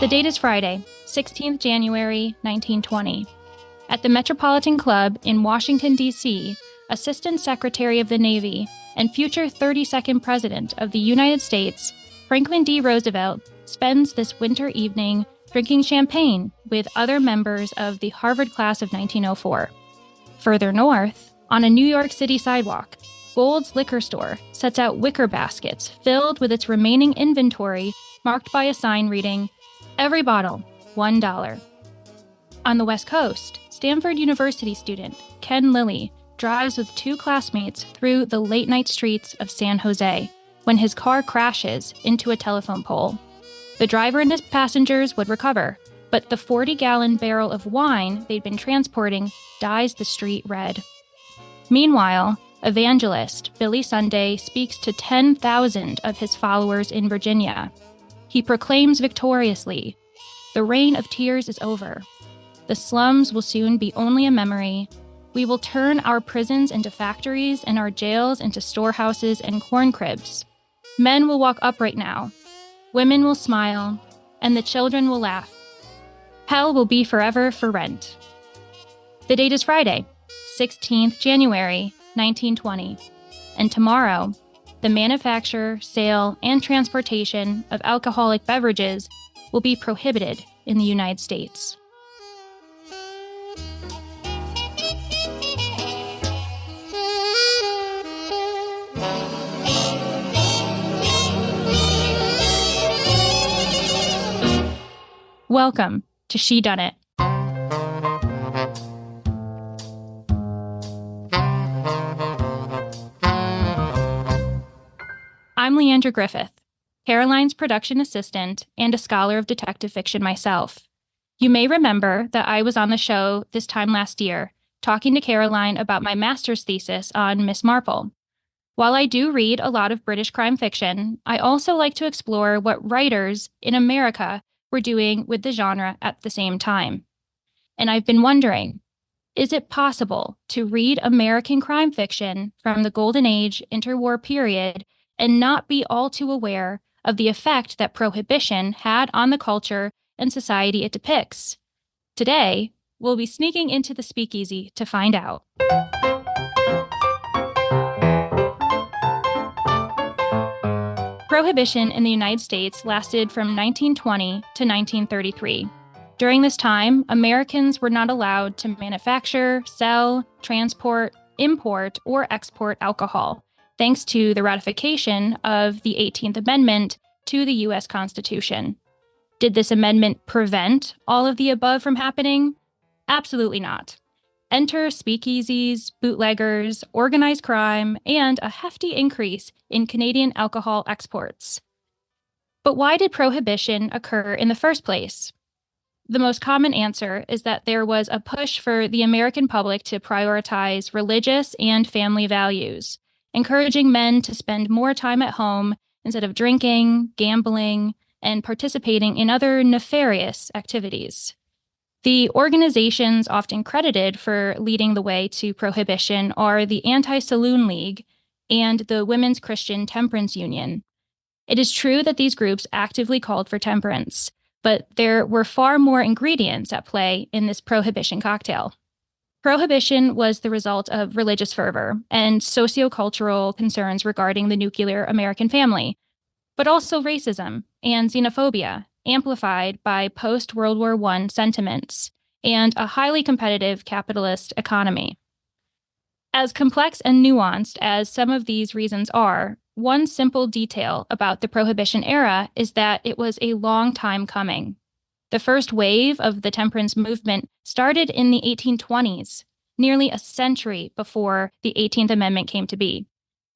The date is Friday, 16th January, 1920. At the Metropolitan Club in Washington, D.C., Assistant Secretary of the Navy and future 32nd President of the United States, Franklin D. Roosevelt, spends this winter evening drinking champagne with other members of the Harvard class of 1904. Further north, on a New York City sidewalk, Gold's Liquor Store sets out wicker baskets filled with its remaining inventory marked by a sign reading, "Every bottle, $1." On the West Coast, Stanford University student Ken Lilly drives with two classmates through the late-night streets of San Jose when his car crashes into a telephone pole. The driver and his passengers would recover, but the 40-gallon barrel of wine they'd been transporting dyes the street red. Meanwhile, evangelist Billy Sunday speaks to 10,000 of his followers in Virginia. He proclaims victoriously, "The reign of tears is over. The slums will soon be only a memory. We will turn our prisons into factories and our jails into storehouses and corn cribs. Men will walk upright now. Women will smile, and the children will laugh. Hell will be forever for rent." The date is Friday, 16th January, 1920, and tomorrow, the manufacture, sale, and transportation of alcoholic beverages will be prohibited in the United States. Welcome to Shedunnit. I'm Leandra Griffith, Caroline's production assistant and a scholar of detective fiction myself. You may remember that I was on the show this time last year, talking to Caroline about my master's thesis on Miss Marple. While I do read a lot of British crime fiction, I also like to explore what writers in America were doing with the genre at the same time. And I've been wondering, is it possible to read American crime fiction from the Golden Age interwar period and not be all too aware of the effect that Prohibition had on the culture and society it depicts? Today, we'll be sneaking into the Speakeasy to find out. Prohibition in the United States lasted from 1920 to 1933. During this time, Americans were not allowed to manufacture, sell, transport, import, or export alcohol, thanks to the ratification of the 18th Amendment to the U.S. Constitution. Did this amendment prevent all of the above from happening? Absolutely not. Enter speakeasies, bootleggers, organized crime, and a hefty increase in Canadian alcohol exports. But why did Prohibition occur in the first place? The most common answer is that there was a push for the American public to prioritize religious and family values, encouraging men to spend more time at home instead of drinking, gambling, and participating in other nefarious activities. The organizations often credited for leading the way to Prohibition are the Anti-Saloon League and the Women's Christian Temperance Union. It is true that these groups actively called for temperance, but there were far more ingredients at play in this Prohibition cocktail. Prohibition was the result of religious fervor and sociocultural concerns regarding the nuclear American family, but also racism and xenophobia, amplified by post-World War I sentiments, and a highly competitive capitalist economy. As complex and nuanced as some of these reasons are, one simple detail about the Prohibition era is that it was a long time coming. The first wave of the temperance movement started in the 1820s, nearly a century before the 18th Amendment came to be.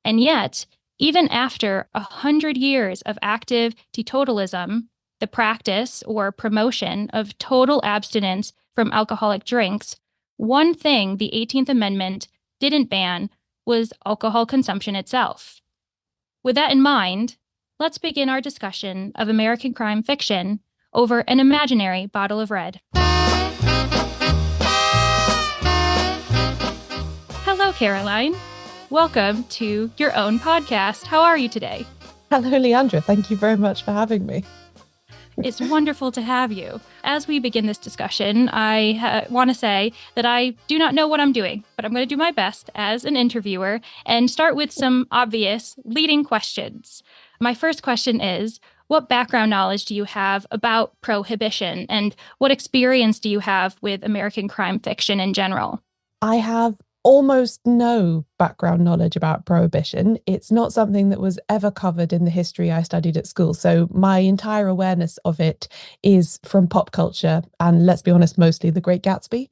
And yet, even after 100 years of active teetotalism, the practice or promotion of total abstinence from alcoholic drinks, one thing the 18th Amendment didn't ban was alcohol consumption itself. With that in mind, let's begin our discussion of American crime fiction over an imaginary bottle of red. Hello, Caroline. Welcome to your own podcast. How are you today? Hello, Leandra. Thank you very much for having me. It's wonderful to have you. As we begin this discussion, I want to say that I do not know what I'm doing, but I'm going to do my best as an interviewer and start with some obvious leading questions. My first question is, what background knowledge do you have about Prohibition, and what experience do you have with American crime fiction in general? I have almost no background knowledge about Prohibition. It's not something that was ever covered in the history I studied at school. So my entire awareness of it is from pop culture and, let's be honest, mostly The Great Gatsby.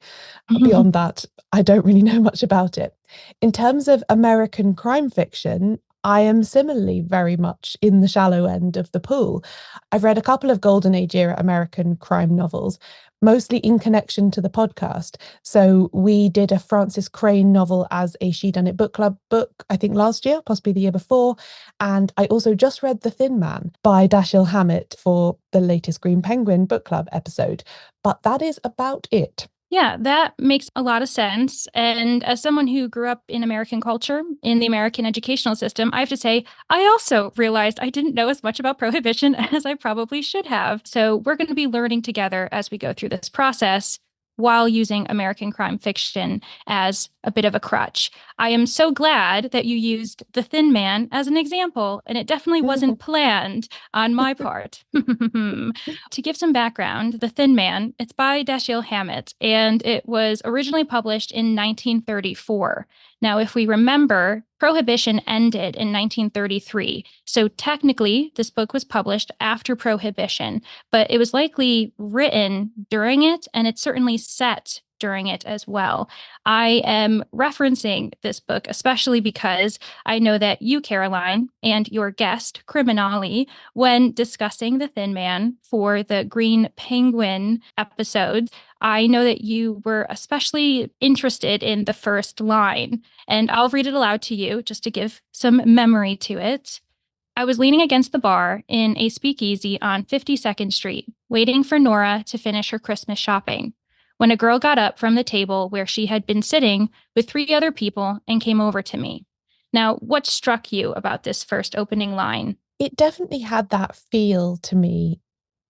Beyond that, I don't really know much about it. In terms of American crime fiction, I am similarly very much in the shallow end of the pool. I've read a couple of Golden Age era American crime novels, mostly in connection to the podcast. So we did a Francis Crane novel as a Shedunnit Book Club book, I think last year, possibly the year before. And I also just read The Thin Man by Dashiell Hammett for the latest Green Penguin Book Club episode. But that is about it. Yeah, that makes a lot of sense. And as someone who grew up in American culture, in the American educational system, I have to say, I also realized I didn't know as much about Prohibition as I probably should have. So we're going to be learning together as we go through this process while using American crime fiction as a bit of a crutch. I am so glad that you used The Thin Man as an example, and it definitely wasn't planned on my part. To give some background, The Thin Man, it's by Dashiell Hammett, and it was originally published in 1934. Now, if we remember, Prohibition ended in 1933. So technically, this book was published after Prohibition, but it was likely written during it, and it's certainly set during it as well. I am referencing this book, especially because I know that you, Caroline, and your guest, Criminali, when discussing The Thin Man for the Green Penguin episode, I know that you were especially interested in the first line, and I'll read it aloud to you just to give some memory to it. I was leaning against the bar in a speakeasy on 52nd Street, waiting for Nora to finish her Christmas shopping, when a girl got up from the table where she had been sitting with three other people and came over to me. Now, what struck you about this first opening line? It definitely had that feel to me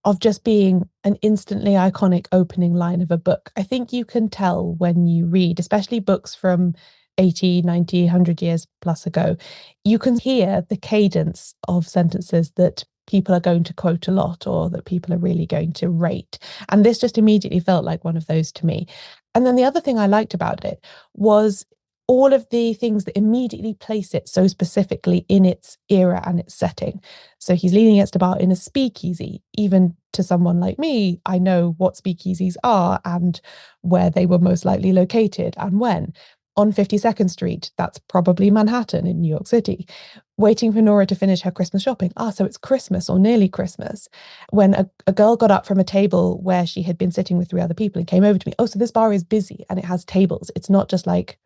of just being an instantly iconic opening line of a book. I think you can tell when you read, especially books from 80, 90, 100 years plus ago, you can hear the cadence of sentences that people are going to quote a lot or that people are really going to rate. And this just immediately felt like one of those to me. And then the other thing I liked about it was all of the things that immediately place it so specifically in its era and its setting. So he's leaning against a bar in a speakeasy. Even to someone like me, I know what speakeasies are and where they were most likely located and when. On 52nd Street, that's probably Manhattan in New York City. Waiting for Nora to finish her Christmas shopping. So it's Christmas or nearly Christmas. When a girl got up from a table where she had been sitting with three other people and came over to me. So this bar is busy and it has tables. It's not just like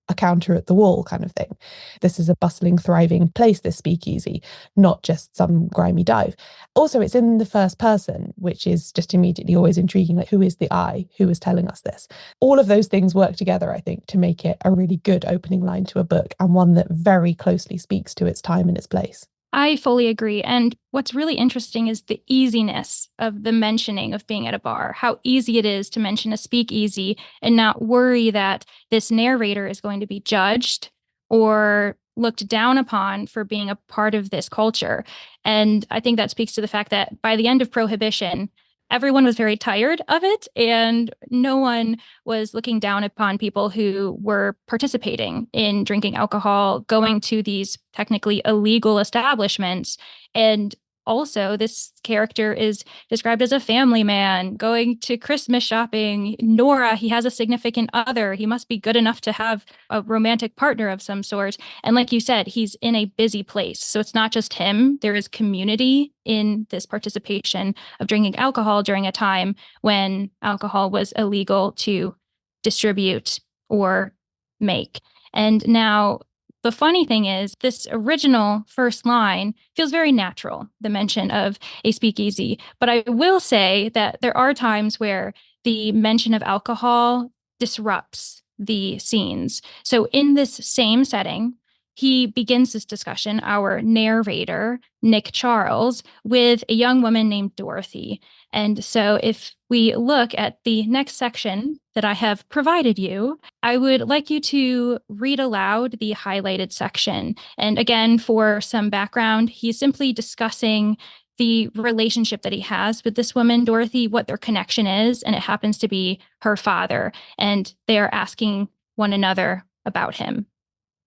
a counter at the wall kind of thing. This is a bustling, thriving place, this speakeasy, not just some grimy dive. Also, it's in the first person, which is just immediately always intriguing. Like, who is the I? Who is telling us this? All of those things work together, I think, to make it a really good opening line to a book and one that very closely speaks to its time and its place. I fully agree. And what's really interesting is the easiness of the mentioning of being at a bar, how easy it is to mention a speakeasy and not worry that this narrator is going to be judged or looked down upon for being a part of this culture. And I think that speaks to the fact that by the end of Prohibition, everyone was very tired of it, and no one was looking down upon people who were participating in drinking alcohol, going to these technically illegal establishments. And also, this character is described as a family man going to Christmas shopping. Nora, he has a significant other. He must be good enough to have a romantic partner of some sort. And like you said, he's in a busy place. So it's not just him. There is community in this participation of drinking alcohol during a time when alcohol was illegal to distribute or make. And now the funny thing is, this original first line feels very natural, the mention of a speakeasy. But I will say that there are times where the mention of alcohol disrupts the scenes. So in this same setting, he begins this discussion, our narrator, Nick Charles, with a young woman named Dorothy. And so if we look at the next section that I have provided you, I would like you to read aloud the highlighted section. And again, for some background, he's simply discussing the relationship that he has with this woman, Dorothy, what their connection is, and it happens to be her father. And they are asking one another about him.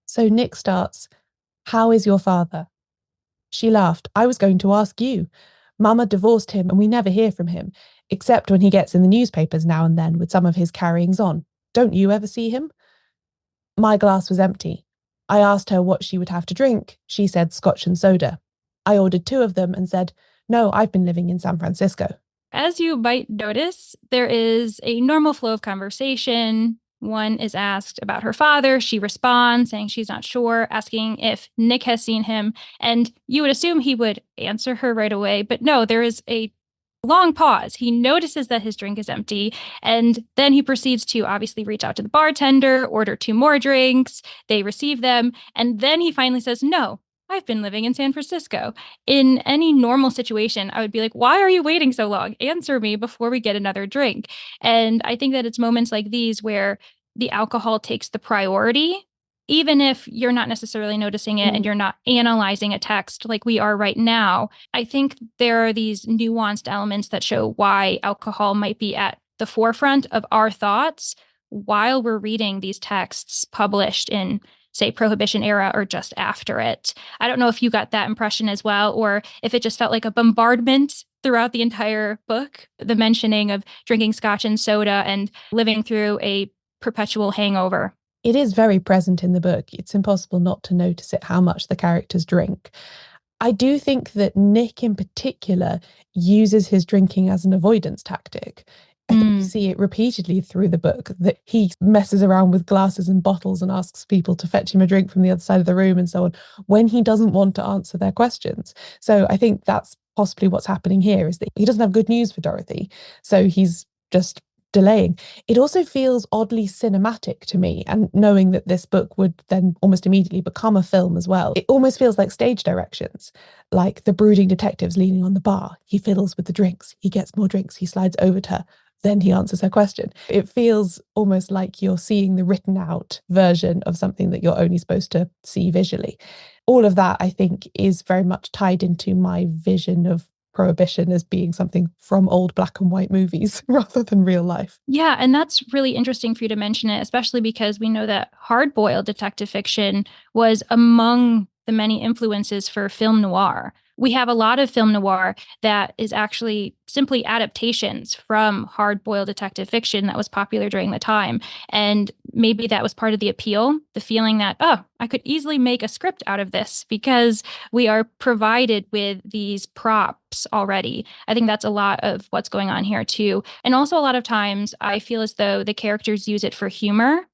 So Nick starts, "How is your father?" She laughed. "I was going to ask you. Mama divorced him and we never hear from him, except when he gets in the newspapers now and then with some of his carryings on. Don't you ever see him?" My glass was empty. I asked her what she would have to drink. She said scotch and soda. I ordered 2 of them and said, "No, I've been living in San Francisco." As you might notice, there is a normal flow of conversation. One is asked about her father. She responds, saying she's not sure, asking if Nick has seen him. And you would assume he would answer her right away. But no, there is a long pause. He notices that his drink is empty. And then he proceeds to obviously reach out to the bartender, order 2 more drinks. They receive them. And then he finally says, "No, I've been living in San Francisco." In any normal situation, I would be like, "Why are you waiting so long? Answer me before we get another drink." And I think that it's moments like these where the alcohol takes the priority, even if you're not necessarily noticing it and you're not analyzing a text like we are right now. I think there are these nuanced elements that show why alcohol might be at the forefront of our thoughts while we're reading these texts published in, say, Prohibition era or just after it. I don't know if you got that impression as well, or if it just felt like a bombardment throughout the entire book, the mentioning of drinking scotch and soda and living through a perpetual hangover. It is very present in the book. It's impossible not to notice it, how much the characters drink. I do think that Nick in particular uses his drinking as an avoidance tactic. I think you see it repeatedly through the book, that he messes around with glasses and bottles and asks people to fetch him a drink from the other side of the room and so on, when he doesn't want to answer their questions. So I think that's possibly what's happening here, is that he doesn't have good news for Dorothy. So he's just delaying. It also feels oddly cinematic to me, and knowing that this book would then almost immediately become a film as well, it almost feels like stage directions, like the brooding detective's leaning on the bar. He fiddles with the drinks, he gets more drinks, he slides over to her, then he answers her question. It feels almost like you're seeing the written out version of something that you're only supposed to see visually. All of that, I think, is very much tied into my vision of Prohibition as being something from old black and white movies rather than real life. Yeah, and that's really interesting for you to mention it, especially because we know that hard-boiled detective fiction was among the many influences for film noir. We have a lot of film noir that is actually simply adaptations from hard-boiled detective fiction that was popular during the time. And maybe that was part of the appeal, the feeling that, oh, I could easily make a script out of this because we are provided with these props already. I think that's a lot of what's going on here too. And also a lot of times I feel as though the characters use it for humor.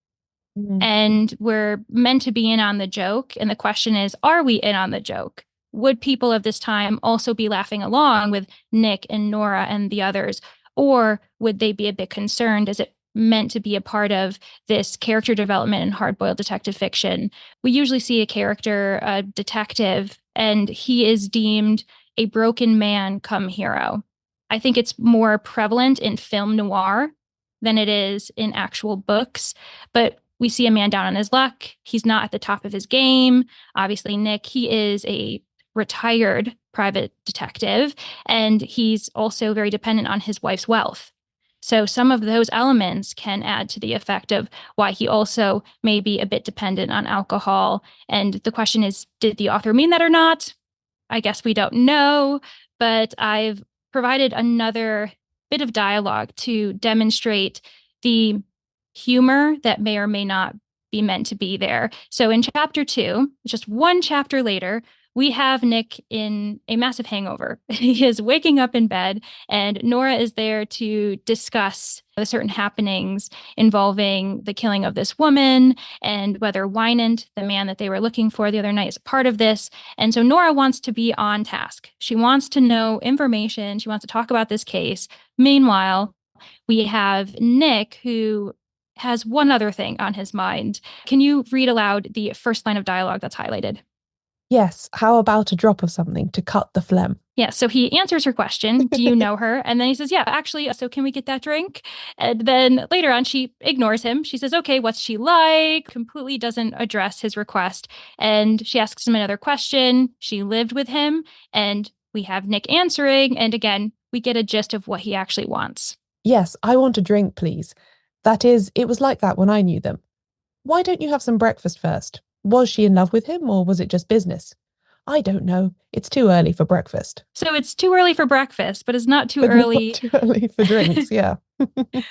And we're meant to be in on the joke. And the question is, are we in on the joke? Would people of this time also be laughing along with Nick and Nora and the others? Or would they be a bit concerned? Is it meant to be a part of this character development in hard-boiled detective fiction? We usually see a character, a detective, and he is deemed a broken man come hero. I think it's more prevalent in film noir than it is in actual books. But we see a man down on his luck. He's not at the top of his game. Obviously, Nick, he is a retired private detective, and he's also very dependent on his wife's wealth. So some of those elements can add to the effect of why he also may be a bit dependent on alcohol. And the question is, did the author mean that or not? I guess we don't know, but I've provided another bit of dialogue to demonstrate the humor that may or may not be meant to be there. So in chapter 2, just one chapter later, we have Nick in a massive hangover. He is waking up in bed, and Nora is there to discuss the certain happenings involving the killing of this woman and whether Wynant, the man that they were looking for the other night, is a part of this. And so Nora wants to be on task. She wants to know information. She wants to talk about this case. Meanwhile, we have Nick, who has one other thing on his mind. Can you read aloud the first line of dialogue that's highlighted? Yes, how about a drop of something to cut the phlegm? Yeah, so he answers her question, do you know her? And then he says, yeah, actually, so can we get that drink? And then later on, she ignores him. She says, okay, what's she like? Completely doesn't address his request. And she asks him another question. She lived with him. And we have Nick answering. And again, we get a gist of what he actually wants. Yes, I want a drink, please. That is, it was like that when I knew them. Why don't you have some breakfast first? Was she in love with him or was it just business? I don't know. It's too early for breakfast. So it's too early for breakfast, but it's not too But early. not too early for drinks, yeah.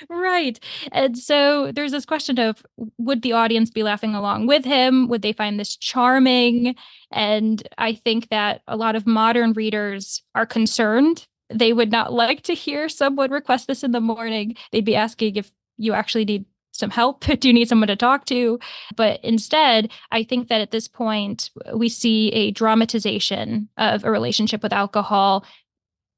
Right. And so there's this question of, would the audience be laughing along with him? Would they find this charming? And I think that a lot of modern readers are concerned. They would not like to hear someone request this in the morning. They'd be asking if you actually need some help. Do you need someone to talk to? But instead, I think that at this point, we see a dramatization of a relationship with alcohol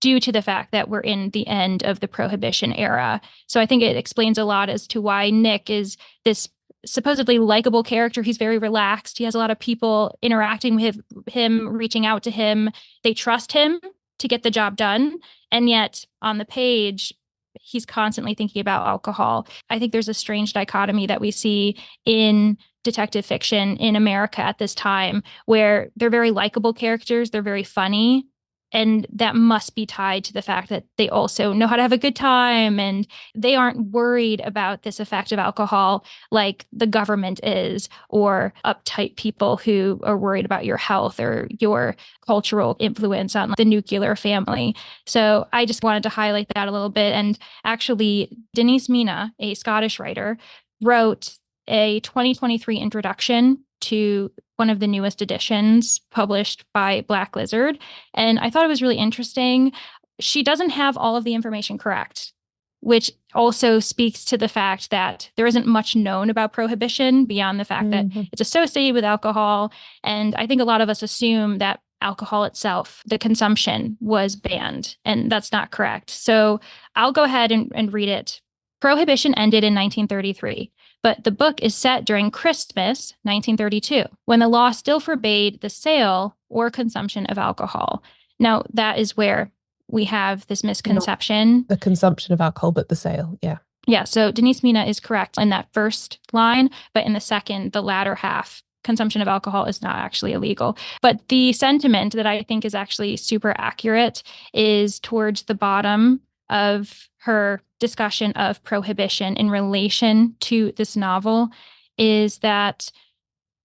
due to the fact that we're in the end of the Prohibition era. So I think it explains a lot as to why Nick is this supposedly likable character. He's very relaxed. He has a lot of people interacting with him, reaching out to him. They trust him to get the job done. And yet on the page, he's constantly thinking about alcohol. I think there's a strange dichotomy that we see in detective fiction in America at this time, where they're very likable characters, they're very funny, and that must be tied to the fact that they also know how to have a good time and they aren't worried about this effect of alcohol like the government is, or uptight people who are worried about your health or your cultural influence on the nuclear family. So I just wanted to highlight that a little bit. And actually, Denise Mina, a Scottish writer, wrote a 2023 introduction to one of the newest editions published by Black Lizard. And I thought it was really interesting. She doesn't have all of the information correct, which also speaks to the fact that there isn't much known about Prohibition beyond the fact that it's associated with alcohol. And I think a lot of us assume that alcohol itself, the consumption, was banned, and that's not correct. So I'll go ahead and read it. Prohibition ended in 1933. But the book is set during Christmas, 1932, when the law still forbade the sale or consumption of alcohol. Now, that is where we have this misconception. Not the consumption of alcohol, but the sale, yeah. Yeah, so Denise Mina is correct in that first line, but in the second, the latter half, consumption of alcohol is not actually illegal. But the sentiment that I think is actually super accurate is towards the bottom of her discussion of prohibition in relation to this novel, is that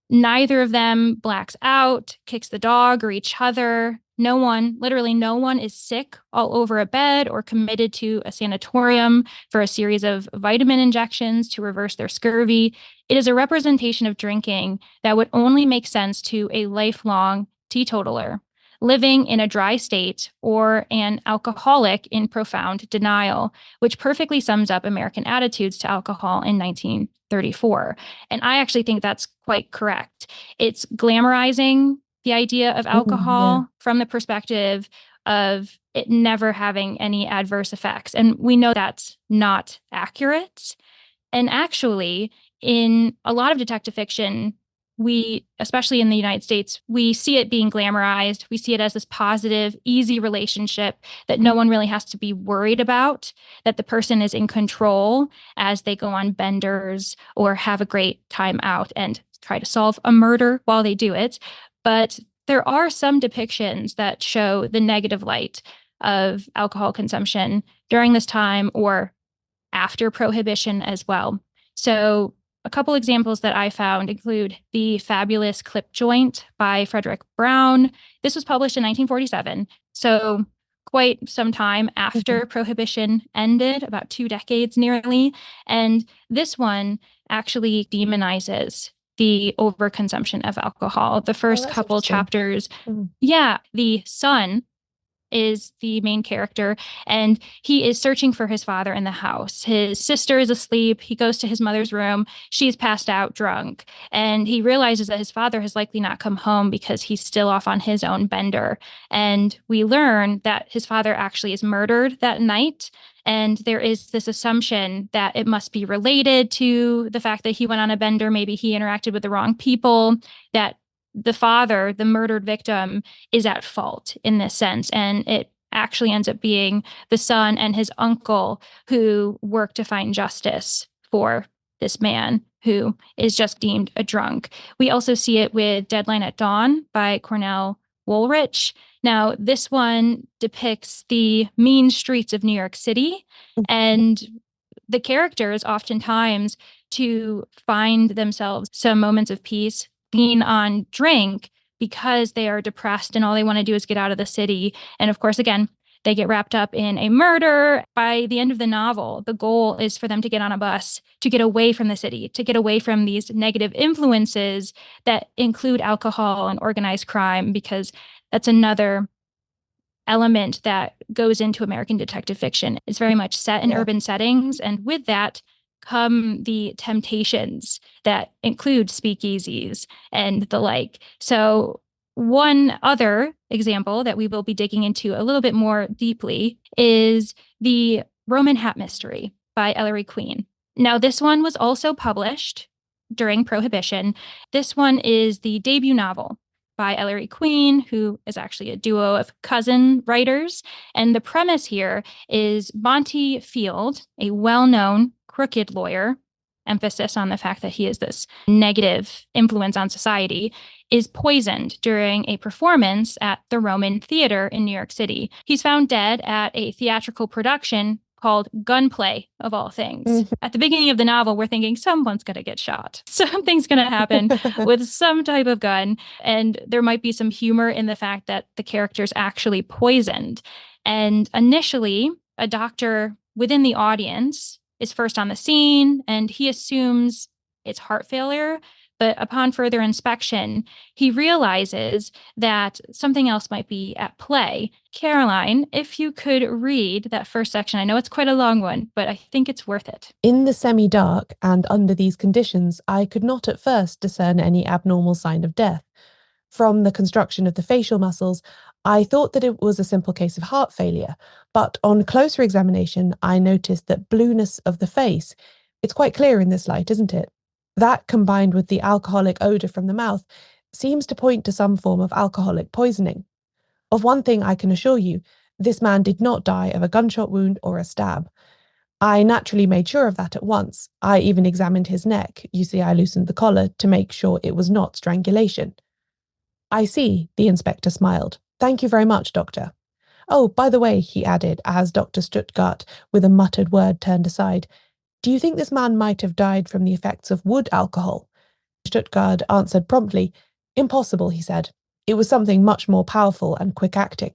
neither of them blacks out, kicks the dog, or each other. No one, literally no one, is sick all over a bed or committed to a sanatorium for a series of vitamin injections to reverse their scurvy. It is a representation of drinking that would only make sense to a lifelong teetotaler living in a dry state or an alcoholic in profound denial, which perfectly sums up American attitudes to alcohol in 1934. And I actually think that's quite correct. It's glamorizing the idea of alcohol from the perspective of it never having any adverse effects. And we know that's not accurate. And actually, in a lot of detective fiction, we, especially in the United States, we see it being glamorized. We see it as this positive, easy relationship that no one really has to be worried about, that the person is in control as they go on benders or have a great time out and try to solve a murder while they do it. But there are some depictions that show the negative light of alcohol consumption during this time or after Prohibition as well. So a couple examples that I found include The Fabulous Clip Joint by Frederick Brown. This was published in 1947, so quite some time after Prohibition ended, about 2 decades nearly. And this one actually demonizes the overconsumption of alcohol. The first couple chapters, the son is the main character, and he is searching for his father in the house. His sister is asleep. He goes to his mother's room. She's passed out drunk, and he realizes that his father has likely not come home because he's still off on his own bender. And we learn that his father actually is murdered that night. And there is this assumption that it must be related to the fact that he went on a bender. Maybe he interacted with the wrong people, that the father, the murdered victim, is at fault in this sense. And it actually ends up being the son and his uncle who work to find justice for this man who is just deemed a drunk. We also see it with Deadline at Dawn by Cornell Woolrich. Now, this one depicts the mean streets of New York City, and the characters oftentimes, to find themselves some moments of peace, lean on drink because they are depressed and all they want to do is get out of the city. And of course, again, they get wrapped up in a murder. By the end of the novel, the goal is for them to get on a bus, to get away from the city, to get away from these negative influences that include alcohol and organized crime, because that's another element that goes into American detective fiction. It's very much set in urban settings. And with that come the temptations that include speakeasies and the like. So one other example that we will be digging into a little bit more deeply is the Roman Hat Mystery by Ellery Queen. Now, this one was also published during Prohibition. This one is the debut novel by Ellery Queen, who is actually a duo of cousin writers. And the premise here is Monty Field, a well-known crooked lawyer, emphasis on the fact that he is this negative influence on society, is poisoned during a performance at the Roman Theater in New York City. He's found dead at a theatrical production called Gunplay, of all things. Mm-hmm. At the beginning of the novel, we're thinking someone's going to get shot. Something's going to happen with some type of gun. And there might be some humor in the fact that the character's actually poisoned. And initially, a doctor within the audience is first on the scene, and he assumes it's heart failure. But upon further inspection, he realizes that something else might be at play. Caroline, if you could read that first section. I know it's quite a long one, but I think it's worth it. In the semi-dark and under these conditions, I could not at first discern any abnormal sign of death. From the construction of the facial muscles, I thought that it was a simple case of heart failure, but on closer examination, I noticed that blueness of the face. It's quite clear in this light, isn't it? That, combined with the alcoholic odour from the mouth, seems to point to some form of alcoholic poisoning. Of one thing I can assure you, this man did not die of a gunshot wound or a stab. I naturally made sure of that at once. I even examined his neck. You see, I loosened the collar to make sure it was not strangulation. I see, the inspector smiled. Thank you very much, Doctor. Oh, by the way, he added, as Dr. Stuttgart, with a muttered word, turned aside, do you think this man might have died from the effects of wood alcohol? Stuttgart answered promptly. Impossible, he said. It was something much more powerful and quick-acting.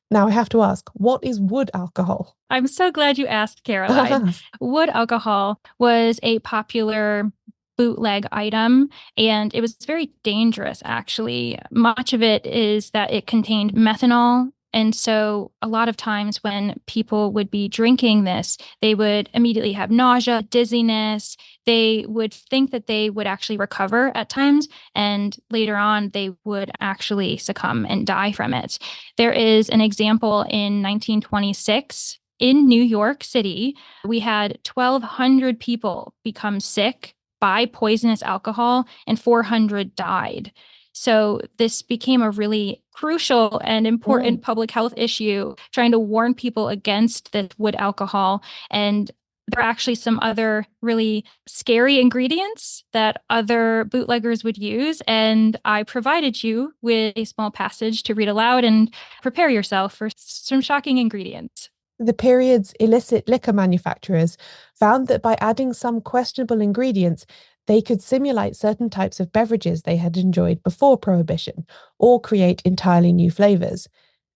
Now I have to ask, what is wood alcohol? I'm so glad you asked, Caroline. Wood alcohol was a popular bootleg item, and it was very dangerous, actually. Much of it is that it contained methanol. And so a lot of times when people would be drinking this, they would immediately have nausea, dizziness. They would think that they would actually recover at times, and later on they would actually succumb and die from it. There is an example in 1926 in New York City. We had 1,200 people become sick by poisonous alcohol, and 400 died. So this became a really crucial and important public health issue, trying to warn people against this wood alcohol. And there are actually some other really scary ingredients that other bootleggers would use. And I provided you with a small passage to read aloud and prepare yourself for some shocking ingredients. The period's illicit liquor manufacturers found that by adding some questionable ingredients, they could simulate certain types of beverages they had enjoyed before Prohibition, or create entirely new flavours.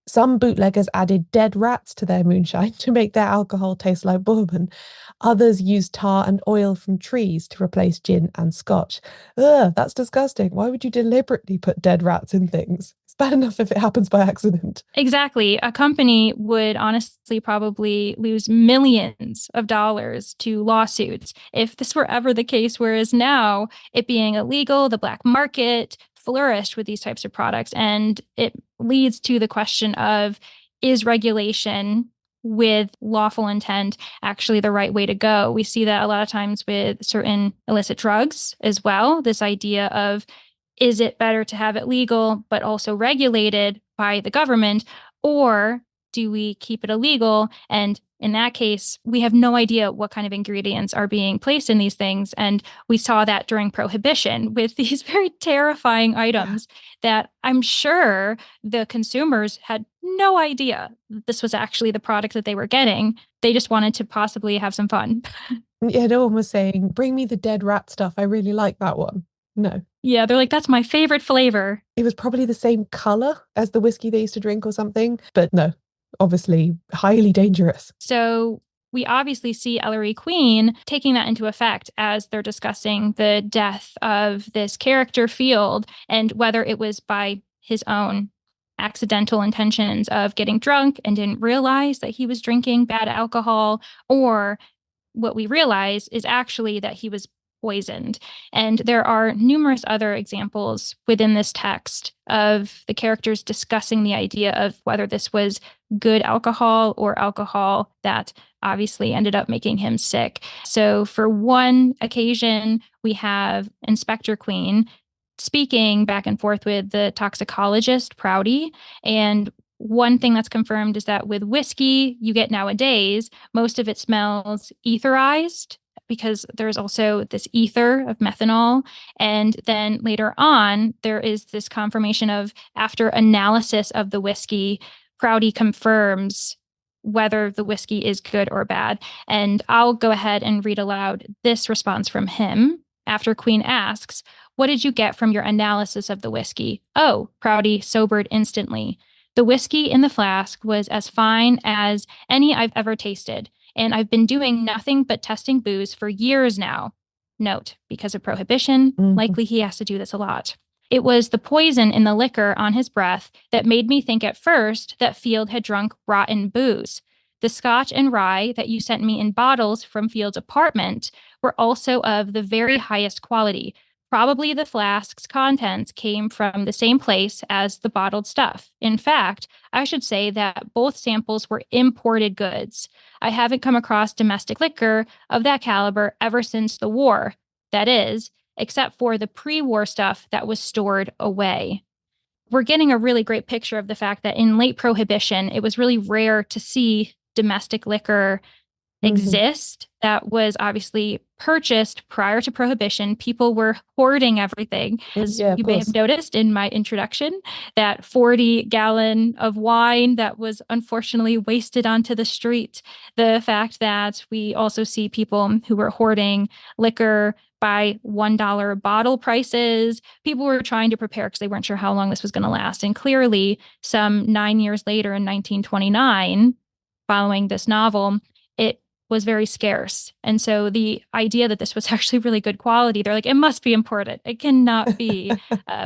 Some bootleggers added dead rats to their moonshine to make their alcohol taste like bourbon. Others used tar and oil from trees to replace gin and scotch. Ugh, that's disgusting. Why would you deliberately put dead rats in things? It's bad enough if it happens by accident. Exactly. A company would honestly probably lose millions of dollars to lawsuits if this were ever the case, whereas now, it being illegal, the black market flourished with these types of products. And it leads to the question of, is regulation with lawful intent actually the right way to go? We see that a lot of times with certain illicit drugs as well. This idea of, is it better to have it legal but also regulated by the government, or do we keep it illegal? And in that case, we have no idea what kind of ingredients are being placed in these things. And we saw that during Prohibition with these very terrifying items that I'm sure the consumers had no idea this was actually the product that they were getting. They just wanted to possibly have some fun. Yeah, no one was saying, bring me the dead rat stuff. I really like that one. No. Yeah, they're like, that's my favorite flavor. It was probably the same color as the whiskey they used to drink or something, but no, obviously highly dangerous. So we obviously see Ellery Queen taking that into effect as they're discussing the death of this character Field and whether it was by his own accidental intentions of getting drunk and didn't realize that he was drinking bad alcohol, or what we realize is actually that he was poisoned. And there are numerous other examples within this text of the characters discussing the idea of whether this was good alcohol or alcohol that obviously ended up making him sick. So for one occasion, we have Inspector Queen speaking back and forth with the toxicologist Prouty. And one thing that's confirmed is that with whiskey you get nowadays, most of it smells etherized, because there's also this ether of methanol. And then later on, there is this confirmation of, after analysis of the whiskey, Prouty confirms whether the whiskey is good or bad. And I'll go ahead and read aloud this response from him after Queen asks, "What did you get from your analysis of the whiskey?" "Oh," Prouty sobered instantly. "The whiskey in the flask was as fine as any I've ever tasted. And I've been doing nothing but testing booze for years now." Note, because of Prohibition, likely he has to do this a lot. "It was the poison in the liquor on his breath that made me think at first that Field had drunk rotten booze. The scotch and rye that you sent me in bottles from Field's apartment were also of the very highest quality. Probably the flask's contents came from the same place as the bottled stuff. In fact, I should say that both samples were imported goods. I haven't come across domestic liquor of that caliber ever since the war. That is, except for the pre-war stuff that was stored away." We're getting a really great picture of the fact that in late Prohibition, it was really rare to see domestic liquor exist that was obviously purchased prior to Prohibition. People were hoarding everything. As you may have noticed in my introduction, that 40-gallon of wine that was unfortunately wasted onto the street. The fact that we also see people who were hoarding liquor by $1 bottle prices. People were trying to prepare because they weren't sure how long this was going to last. And clearly, some 9 years later in 1929, following this novel, it was very scarce. And so the idea that this was actually really good quality, they're like, it must be imported. It cannot be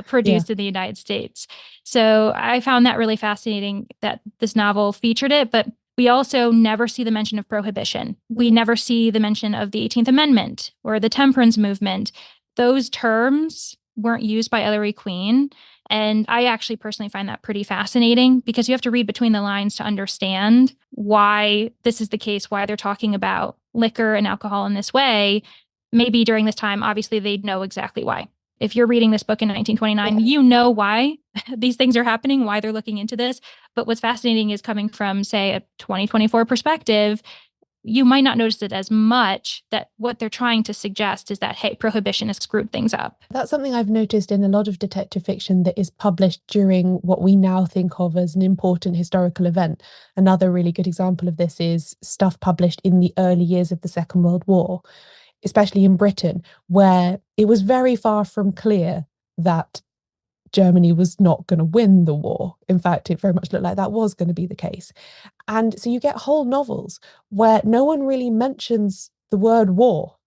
produced in the United States. So I found that really fascinating that this novel featured it, but we also never see the mention of Prohibition. We never see the mention of the 18th Amendment or the temperance movement. Those terms weren't used by Ellery Queen. And I actually personally find that pretty fascinating, because you have to read between the lines to understand why this is the case, why they're talking about liquor and alcohol in this way. Maybe during this time, obviously, they'd know exactly why. If you're reading this book in 1929, you know why these things are happening, why they're looking into this. But what's fascinating is coming from, say, a 2024 perspective, you might not notice it as much, that what they're trying to suggest is that, hey, Prohibition has screwed things up. That's something I've noticed in a lot of detective fiction that is published during what we now think of as an important historical event. Another really good example of this is stuff published in the early years of the Second World War, especially in Britain, where it was very far from clear that Germany was not going to win the war. In fact, it very much looked like that was going to be the case. And so you get whole novels where no one really mentions the word war,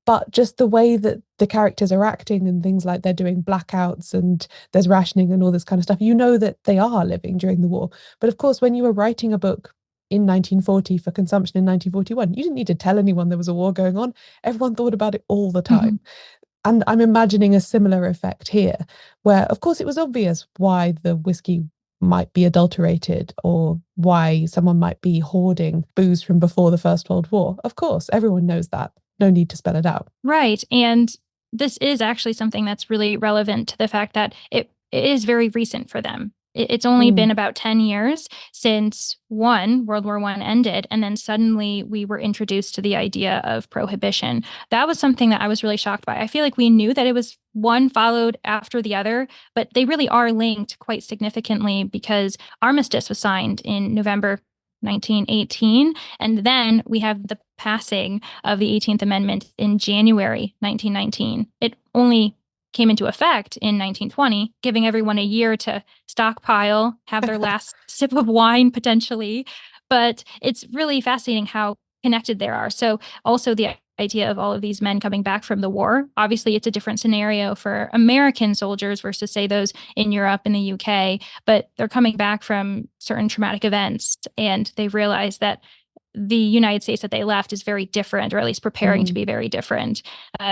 but just the way that the characters are acting and things like they're doing blackouts and there's rationing and all this kind of stuff, you know that they are living during the war. But of course, when you were writing a book in 1940 for consumption in 1941, you didn't need to tell anyone there was a war going on. Everyone thought about it all the time. And I'm imagining a similar effect here, where, of course, it was obvious why the whiskey might be adulterated or why someone might be hoarding booze from before the First World War. Of course, everyone knows that. No need to spell it out. Right. And this is actually something that's really relevant to the fact that it is very recent for them. It's only been about 10 years since World War I ended, and then suddenly we were introduced to the idea of prohibition. That was something that I was really shocked by. I feel like we knew that it was one followed after the other, but they really are linked quite significantly because armistice was signed in November 1918, and then we have the passing of the 18th Amendment in January 1919. It only came into effect in 1920, giving everyone a year to stockpile, have their last sip of wine potentially. But it's really fascinating how connected they are. So also the idea of all of these men coming back from the war. Obviously, it's a different scenario for American soldiers versus, say, those in Europe and the UK, but they're coming back from certain traumatic events and they realize that the United States that they left is very different, or at least preparing to be very different.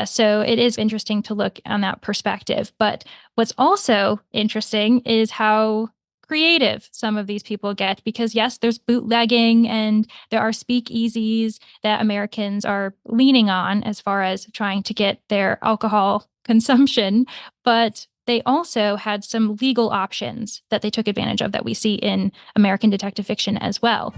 So it is interesting to look on that perspective. But what's also interesting is how creative some of these people get, because yes, there's bootlegging and there are speakeasies that Americans are leaning on as far as trying to get their alcohol consumption, but they also had some legal options that they took advantage of that we see in American detective fiction as well.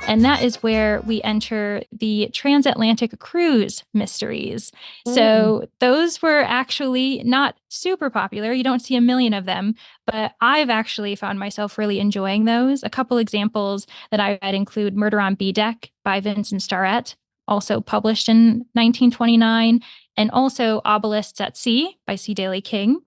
And that is where we enter the transatlantic cruise mysteries. So those were actually not super popular. You don't see a million of them, but I've actually found myself really enjoying those. A couple examples that I read include Murder on B Deck by Vincent Starrett, also published in 1929, and also Obelisks at Sea by C. Daley King,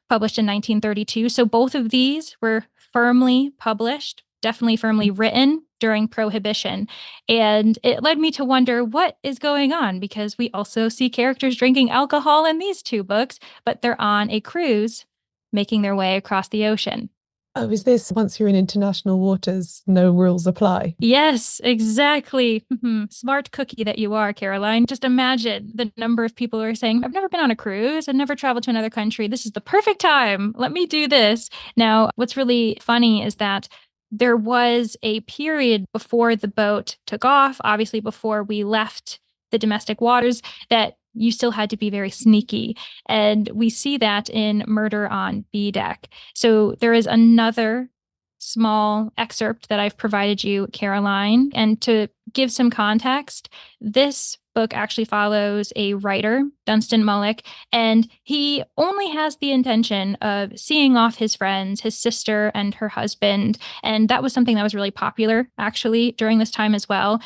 published in 1932. So both of these were firmly published, definitely firmly written during Prohibition. And it led me to wonder what is going on, because we also see characters drinking alcohol in these two books, but they're on a cruise making their way across the ocean. Oh, is this once you're in international waters, no rules apply? Yes, exactly. Smart cookie that you are, Caroline. Just imagine the number of people who are saying, I've never been on a cruise. I've never traveled to another country. This is the perfect time. Let me do this. Now, what's really funny is that there was a period before the boat took off, obviously before we left the domestic waters, that you still had to be very sneaky. And we see that in Murder on B Deck. So there is another small excerpt that I've provided you, Caroline. And to give some context, this book actually follows a writer, Dunstan Mullock, and he only has the intention of seeing off his friends, his sister and her husband. And that was something that was really popular, actually, during this time as well.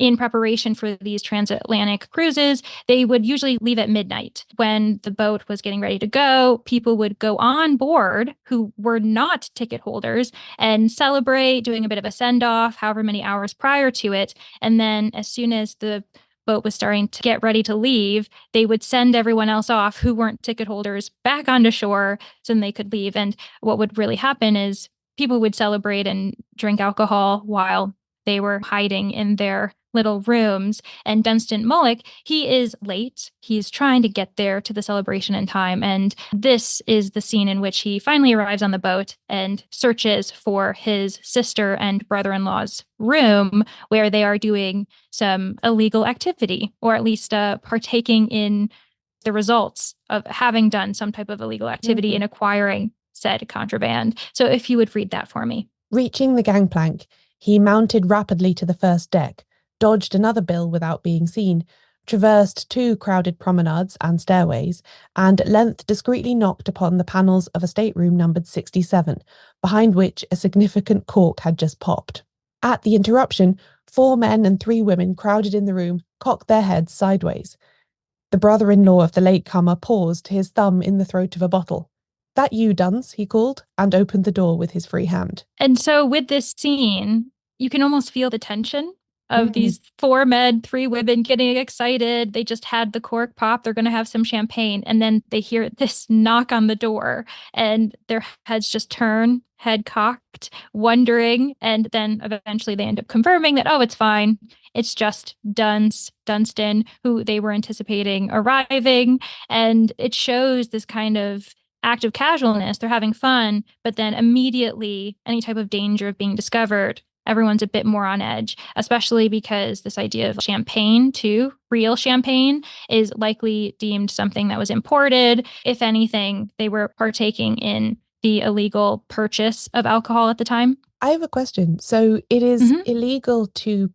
In preparation for these transatlantic cruises, they would usually leave at midnight. When the boat was getting ready to go, people would go on board who were not ticket holders and celebrate, doing a bit of a send-off, however many hours prior to it. And then as soon as the boat was starting to get ready to leave, they would send everyone else off who weren't ticket holders back onto shore so then they could leave. And what would really happen is people would celebrate and drink alcohol while they were hiding in their little rooms. And Dunstan Mullock, he is late. He's trying to get there to the celebration in time. And this is the scene in which he finally arrives on the boat and searches for his sister and brother-in-law's room, where they are doing some illegal activity, or at least partaking in the results of having done some type of illegal activity in acquiring said contraband. So if you would read that for me. Reaching the gangplank, he mounted rapidly to the first deck, dodged another bill without being seen, traversed two crowded promenades and stairways, and at length discreetly knocked upon the panels of a stateroom numbered 67, behind which a significant cork had just popped. At the interruption, 4 men and 3 women crowded in the room, cocked their heads sideways. The brother-in-law of the latecomer paused, his thumb in the throat of a bottle. "That you, Duns?" he called, and opened the door with his free hand. And so with this scene, you can almost feel the tension of Mm. these four men, three women getting excited. They just had the cork pop. They're going to have some champagne. And then they hear this knock on the door and their heads just turn, head cocked, wondering. And then eventually they end up confirming that, oh, it's fine. It's just Dunstan, who they were anticipating arriving. And it shows this kind of act of casualness. They're having fun, but then immediately any type of danger of being discovered, everyone's a bit more on edge, especially because this idea of champagne, too, real champagne, is likely deemed something that was imported. If anything, they were partaking in the illegal purchase of alcohol at the time. I have a question. So it is illegal to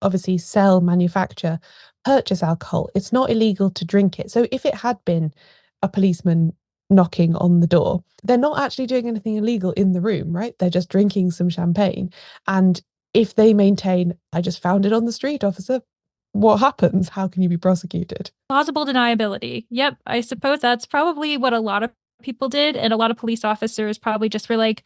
obviously sell, manufacture, purchase alcohol. It's not illegal to drink it. So if it had been a policeman knocking on the door, they're not actually doing anything illegal in the room, right? They're just drinking some champagne. And if they maintain, "I just found it on the street, officer," what happens? How can you be prosecuted? Plausible deniability. Yep. I suppose that's probably what a lot of people did. And a lot of police officers probably just were like,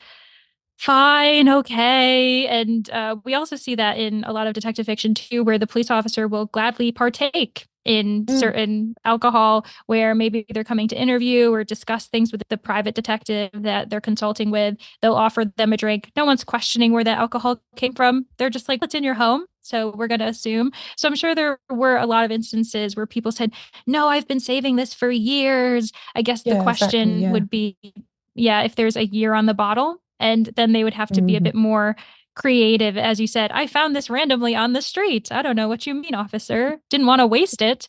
fine, okay. And we also see that in a lot of detective fiction too, where the police officer will gladly partake in certain alcohol, where maybe they're coming to interview or discuss things with the private detective that they're consulting with. They'll offer them a drink. No one's questioning where that alcohol came from. They're just like, it's in your home, so we're going to assume. So I'm sure there were a lot of instances where people said, no, I've been saving this for years. I guess the question would be, yeah, if there's a year on the bottle. And then they would have to be a bit more creative. As you said, I found this randomly on the street. I don't know what you mean, officer. Didn't want to waste it.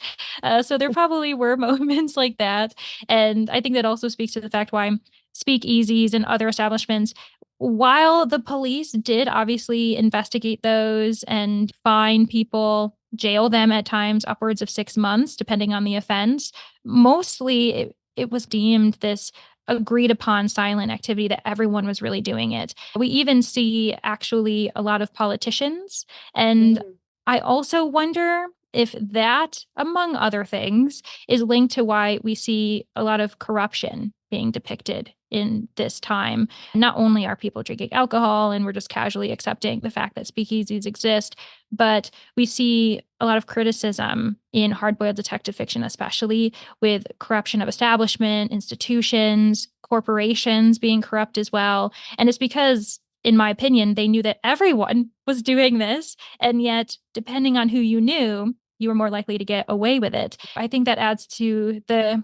So there probably were moments like that. And I think that also speaks to the fact why speakeasies and other establishments, while the police did obviously investigate those and fine people, jail them at times upwards of 6 months, depending on the offense, mostly it was deemed this agreed upon silent activity that everyone was really doing it. We even see actually a lot of politicians. And I also wonder if that, among other things, is linked to why we see a lot of corruption being depicted in this time. Not only are people drinking alcohol and we're just casually accepting the fact that speakeasies exist, but we see a lot of criticism in hard-boiled detective fiction, especially with corruption of establishment, institutions, corporations being corrupt as well. And it's because, in my opinion, they knew that everyone was doing this. And yet, depending on who you knew, you were more likely to get away with it. I think that adds to the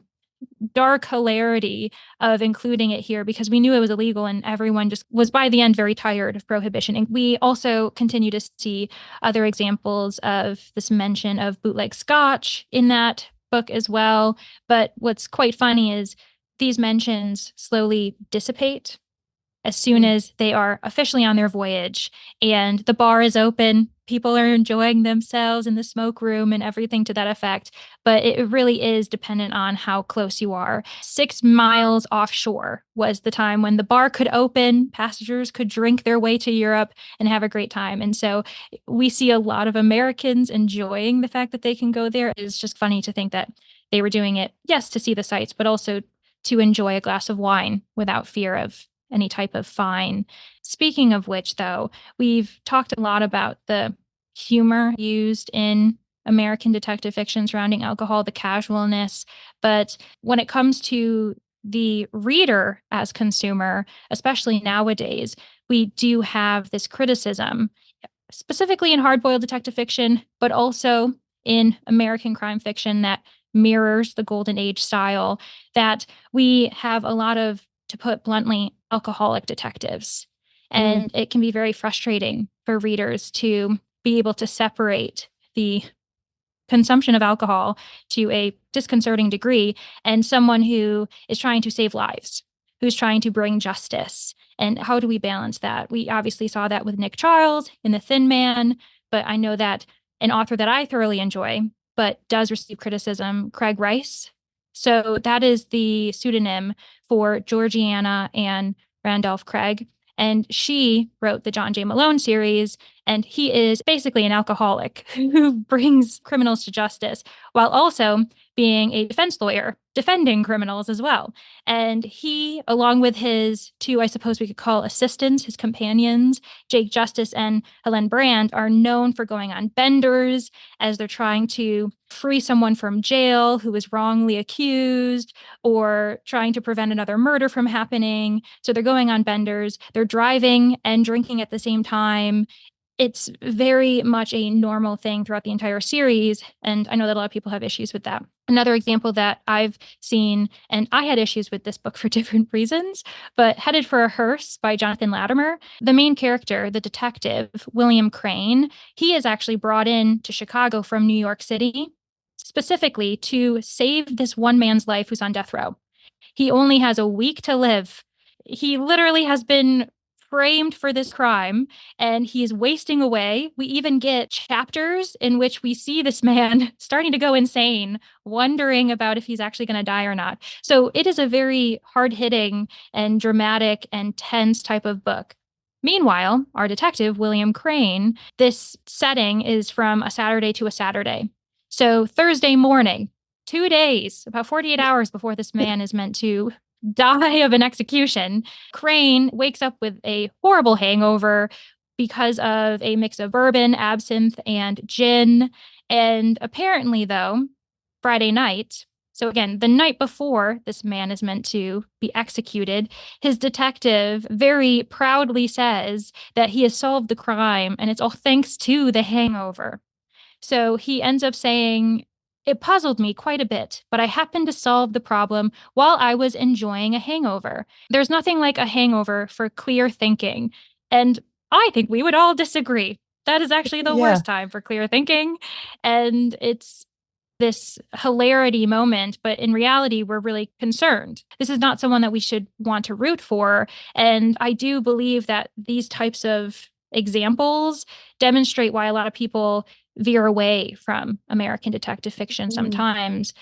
dark hilarity of including it here because we knew it was illegal and everyone just was by the end very tired of prohibition. And we also continue to see other examples of this mention of bootleg scotch in that book as well. But what's quite funny is these mentions slowly dissipate as soon as they are officially on their voyage and the bar is open. People are enjoying themselves in the smoke room and everything to that effect. But it really is dependent on how close you are. 6 miles offshore was the time when the bar could open, passengers could drink their way to Europe and have a great time. And so we see a lot of Americans enjoying the fact that they can go there. It's just funny to think that they were doing it, yes, to see the sights, but also to enjoy a glass of wine without fear of any type of fine. Speaking of which, though, we've talked a lot about the humor used in American detective fiction surrounding alcohol, the casualness. But when it comes to the reader as consumer, especially nowadays, we do have this criticism, specifically in hard-boiled detective fiction, but also in American crime fiction that mirrors the Golden Age style, that we have a lot of, to put bluntly, alcoholic detectives. And it can be very frustrating for readers to be able to separate the consumption of alcohol to a disconcerting degree and someone who is trying to save lives, who's trying to bring justice. And how do we balance that? We obviously saw that with Nick Charles in The Thin Man, but I know that an author that I thoroughly enjoy, but does receive criticism, Craig Rice. So that is the pseudonym for Georgiana and Randolph Craig. And she wrote the John J. Malone series, and he is basically an alcoholic who brings criminals to justice while also being a defense lawyer, defending criminals as well. And he, along with his two, I suppose we could call assistants, his companions, Jake Justice and Helene Brand, are known for going on benders as they're trying to free someone from jail who was wrongly accused or trying to prevent another murder from happening. So they're going on benders, they're driving and drinking at the same time. It's very much a normal thing throughout the entire series. And I know that a lot of people have issues with that. Another example that I've seen, and I had issues with this book for different reasons, but Headed for a Hearse by Jonathan Latimer, the main character, the detective, William Crane, he is actually brought in to Chicago from New York City specifically to save this one man's life who's on death row. He only has a week to live. He literally has been framed for this crime and he is wasting away. We even get chapters in which we see this man starting to go insane, wondering about if he's actually going to die or not. So it is a very hard-hitting and dramatic and tense type of book. Meanwhile, our detective, William Crane, this setting is from a Saturday to a Saturday. So Thursday morning, 2 days, about 48 hours before this man is meant to die of an execution, Crane wakes up with a horrible hangover because of a mix of bourbon, absinthe, and gin. And apparently, though, Friday night, so again, the night before this man is meant to be executed, his detective very proudly says that he has solved the crime and it's all thanks to the hangover. So he ends up saying, "It puzzled me quite a bit, but I happened to solve the problem while I was enjoying a hangover. There's nothing like a hangover for clear thinking." And I think we would all disagree. That is actually the worst time for clear thinking. And it's this hilarity moment, but in reality, we're really concerned. This is not someone that we should want to root for. And I do believe that these types of examples demonstrate why a lot of people veer away from American detective fiction sometimes.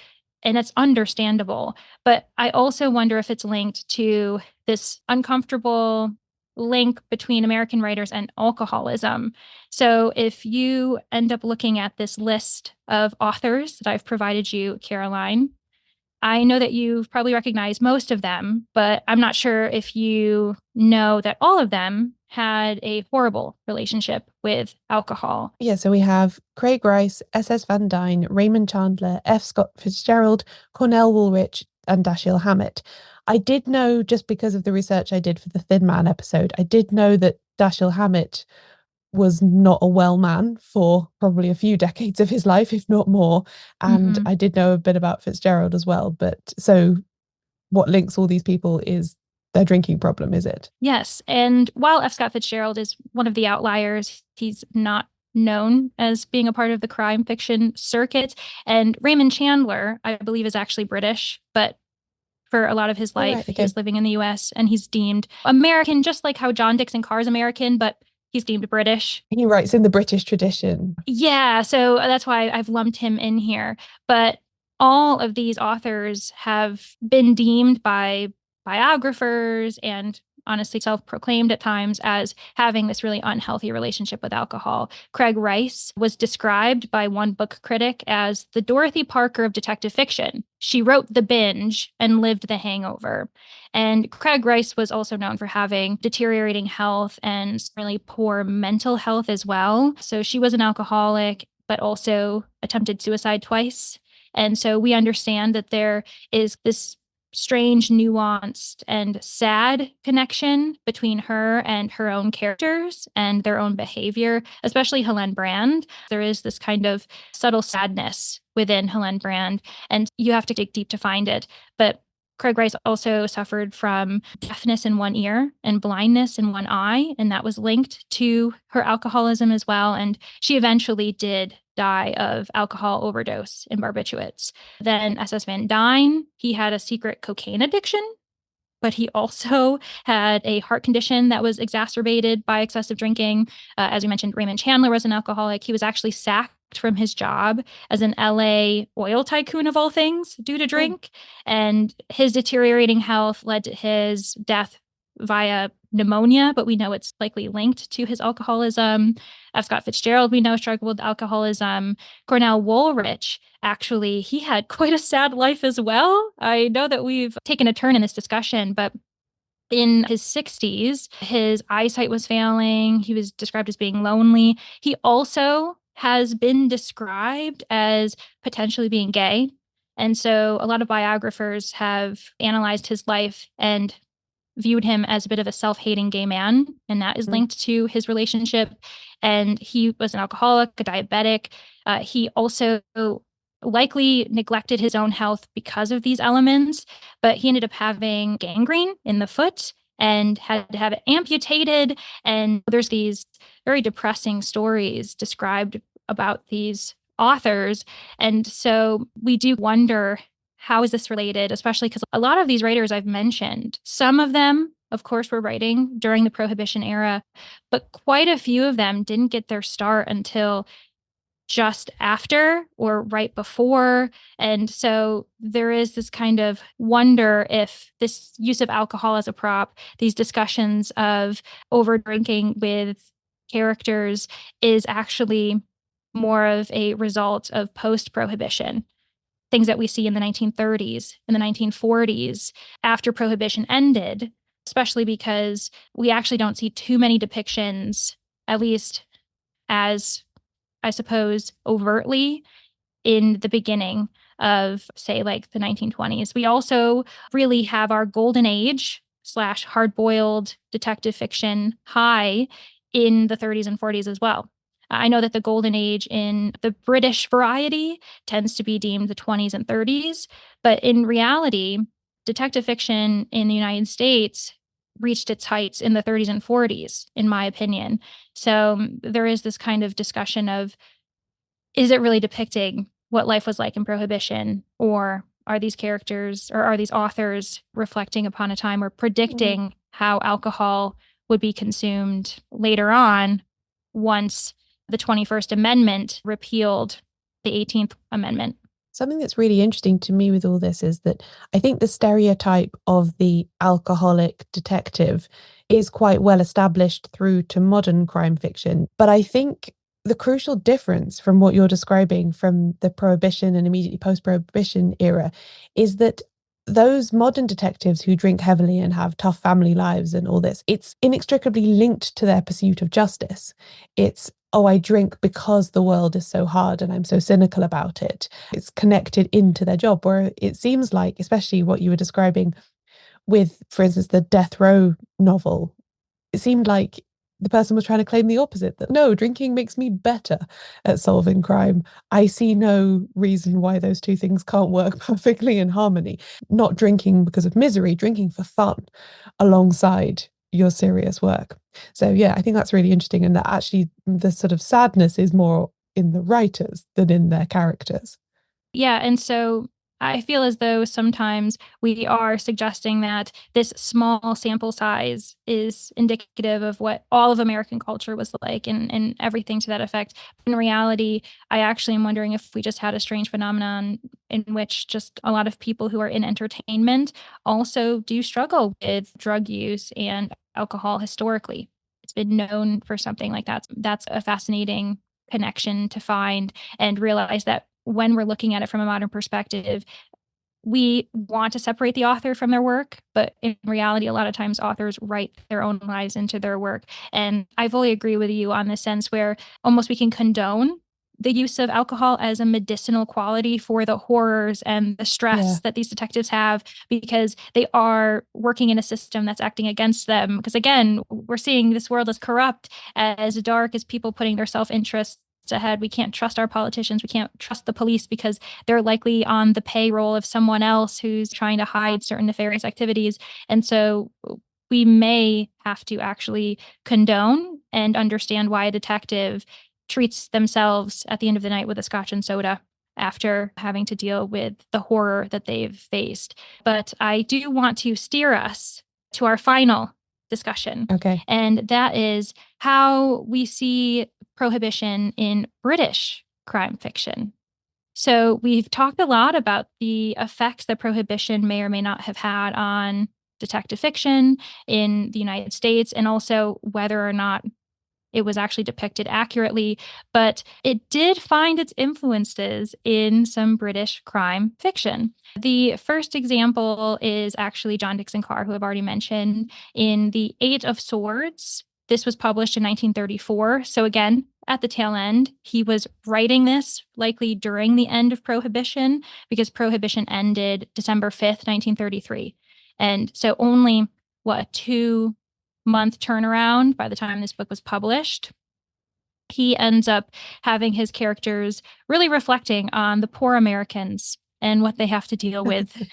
And it's understandable. But I also wonder if it's linked to this uncomfortable link between American writers and alcoholism. So if you end up looking at this list of authors that I've provided you, Caroline, I know that you've probably recognized most of them, but I'm not sure if you know that all of them had a horrible relationship with alcohol. Yeah, so we have Craig Rice, S.S. Van Dyne, Raymond Chandler, F. Scott Fitzgerald, Cornell Woolrich, and Dashiell Hammett. I did know, just because of the research I did for the Thin Man episode, I did know that Dashiell Hammett was not a well man for probably a few decades of his life, if not more. And I did know a bit about Fitzgerald as well. But so what links all these people is their drinking problem, is it? Yes. And while F. Scott Fitzgerald is one of the outliers, he's not known as being a part of the crime fiction circuit. And Raymond Chandler, I believe, is actually British, but for a lot of his life, he was living in the US and he's deemed American, just like how John Dixon Carr is American, but he's deemed British. He writes in the British tradition. Yeah, so that's why I've lumped him in here. But all of these authors have been deemed by biographers and honestly self-proclaimed at times as having this really unhealthy relationship with alcohol. Craig Rice was described by one book critic as the Dorothy Parker of detective fiction. She wrote The Binge and lived the hangover. And Craig Rice was also known for having deteriorating health and really poor mental health as well. So she was an alcoholic, but also attempted suicide twice. And so we understand that there is this strange, nuanced, and sad connection between her and her own characters and their own behavior, especially Helene Brand. There is this kind of subtle sadness within Helene Brand, and you have to dig deep to find it. But Craig Rice also suffered from deafness in one ear and blindness in one eye, and that was linked to her alcoholism as well. And she eventually did die of alcohol overdose in barbiturates. Then S.S. Van Dyne, he had a secret cocaine addiction, but he also had a heart condition that was exacerbated by excessive drinking. As we mentioned, Raymond Chandler was an alcoholic. He was actually sacked from his job as an LA oil tycoon of all things due to drink. And his deteriorating health led to his death via pneumonia, but we know it's likely linked to his alcoholism. F. Scott Fitzgerald, we know, struggled with alcoholism. Cornell Woolrich, actually, he had quite a sad life as well. I know that we've taken a turn in this discussion, but in his 60s, his eyesight was failing. He was described as being lonely. He also has been described as potentially being gay. And so a lot of biographers have analyzed his life and viewed him as a bit of a self-hating gay man, and that is linked to his relationship. And he was an alcoholic, a diabetic. He also likely neglected his own health because of these elements, but he ended up having gangrene in the foot and had to have it amputated. And there's these very depressing stories described about these authors. And so we do wonder, how is this related, especially because a lot of these writers I've mentioned, some of them, of course, were writing during the Prohibition era, but quite a few of them didn't get their start until just after or right before. And so there is this kind of wonder if this use of alcohol as a prop, these discussions of over drinking with characters, is actually more of a result of post-Prohibition. Things that we see in the 1930s, in the 1940s, after Prohibition ended, especially because we actually don't see too many depictions, at least as, I suppose, overtly in the beginning of, say, like the 1920s. We also really have our golden age / hard-boiled detective fiction high in the 30s and 40s as well. I know that the golden age in the British variety tends to be deemed the 20s and 30s, but in reality, detective fiction in the United States reached its heights in the 30s and 40s, in my opinion. So there is this kind of discussion of, is it really depicting what life was like in Prohibition, or are these characters or are these authors reflecting upon a time or predicting how alcohol would be consumed later on once the 21st Amendment repealed the 18th Amendment? Something that's really interesting to me with all this is that I think the stereotype of the alcoholic detective is quite well established through to modern crime fiction. But I think the crucial difference from what you're describing from the Prohibition and immediately post-Prohibition era is that those modern detectives who drink heavily and have tough family lives and all this, it's inextricably linked to their pursuit of justice. It's, oh, I drink because the world is so hard and I'm so cynical about it. It's connected into their job, where it seems like, especially what you were describing with, for instance, the Death Row novel, it seemed like the person was trying to claim the opposite, that no, drinking makes me better at solving crime. I see no reason why those two things can't work perfectly in harmony. Not drinking because of misery, drinking for fun alongside your serious work. So yeah, I think that's really interesting, and that actually the sort of sadness is more in the writers than in their characters. Yeah, and so I feel as though sometimes we are suggesting that this small sample size is indicative of what all of American culture was like, and everything to that effect. In reality, I actually am wondering if we just had a strange phenomenon in which just a lot of people who are in entertainment also do struggle with drug use and alcohol historically. It's been known for something like that. That's a fascinating connection to find, and realize that when we're looking at it from a modern perspective, we want to separate the author from their work, but in reality, a lot of times authors write their own lives into their work. And I fully agree with you on the sense where almost we can condone the use of alcohol as a medicinal quality for the horrors and the stress that these detectives have, because they are working in a system that's acting against them. Because again, we're seeing this world as corrupt, as dark, as people putting their self-interest ahead. We can't trust our politicians. We can't trust the police because they're likely on the payroll of someone else who's trying to hide certain nefarious activities. And so we may have to actually condone and understand why a detective treats themselves at the end of the night with a scotch and soda after having to deal with the horror that they've faced. But I do want to steer us to our final discussion. Okay. And that is how we see Prohibition in British crime fiction. So we've talked a lot about the effects that Prohibition may or may not have had on detective fiction in the United States, and also whether or not it was actually depicted accurately, but it did find its influences in some British crime fiction. The first example is actually John Dixon Carr, who I've already mentioned, in The Eight of Swords. This was published in 1934. So again, at the tail end, he was writing this likely during the end of Prohibition, because Prohibition ended December 5th, 1933. And so only, a 2-month turnaround by the time this book was published. He ends up having his characters really reflecting on the poor Americans and what they have to deal with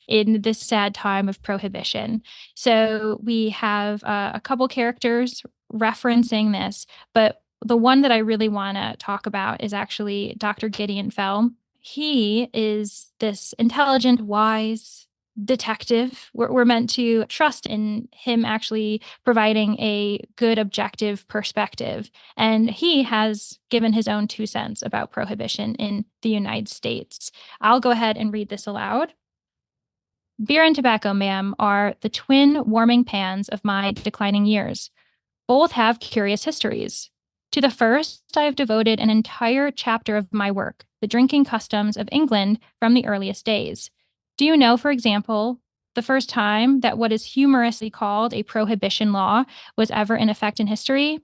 in this sad time of Prohibition. So we have a couple characters referencing this, but the one that I really want to talk about is actually Dr. Gideon Fell. He is this intelligent, wise detective. We're meant to trust in him actually providing a good, objective perspective. And he has given his own 2 cents about Prohibition in the United States. I'll go ahead and read this aloud. Beer and tobacco, ma'am, are the twin warming pans of my declining years. Both have curious histories. To the first, I have devoted an entire chapter of my work, the drinking customs of England from the earliest days. Do you know, for example, the first time that what is humorously called a prohibition law was ever in effect in history?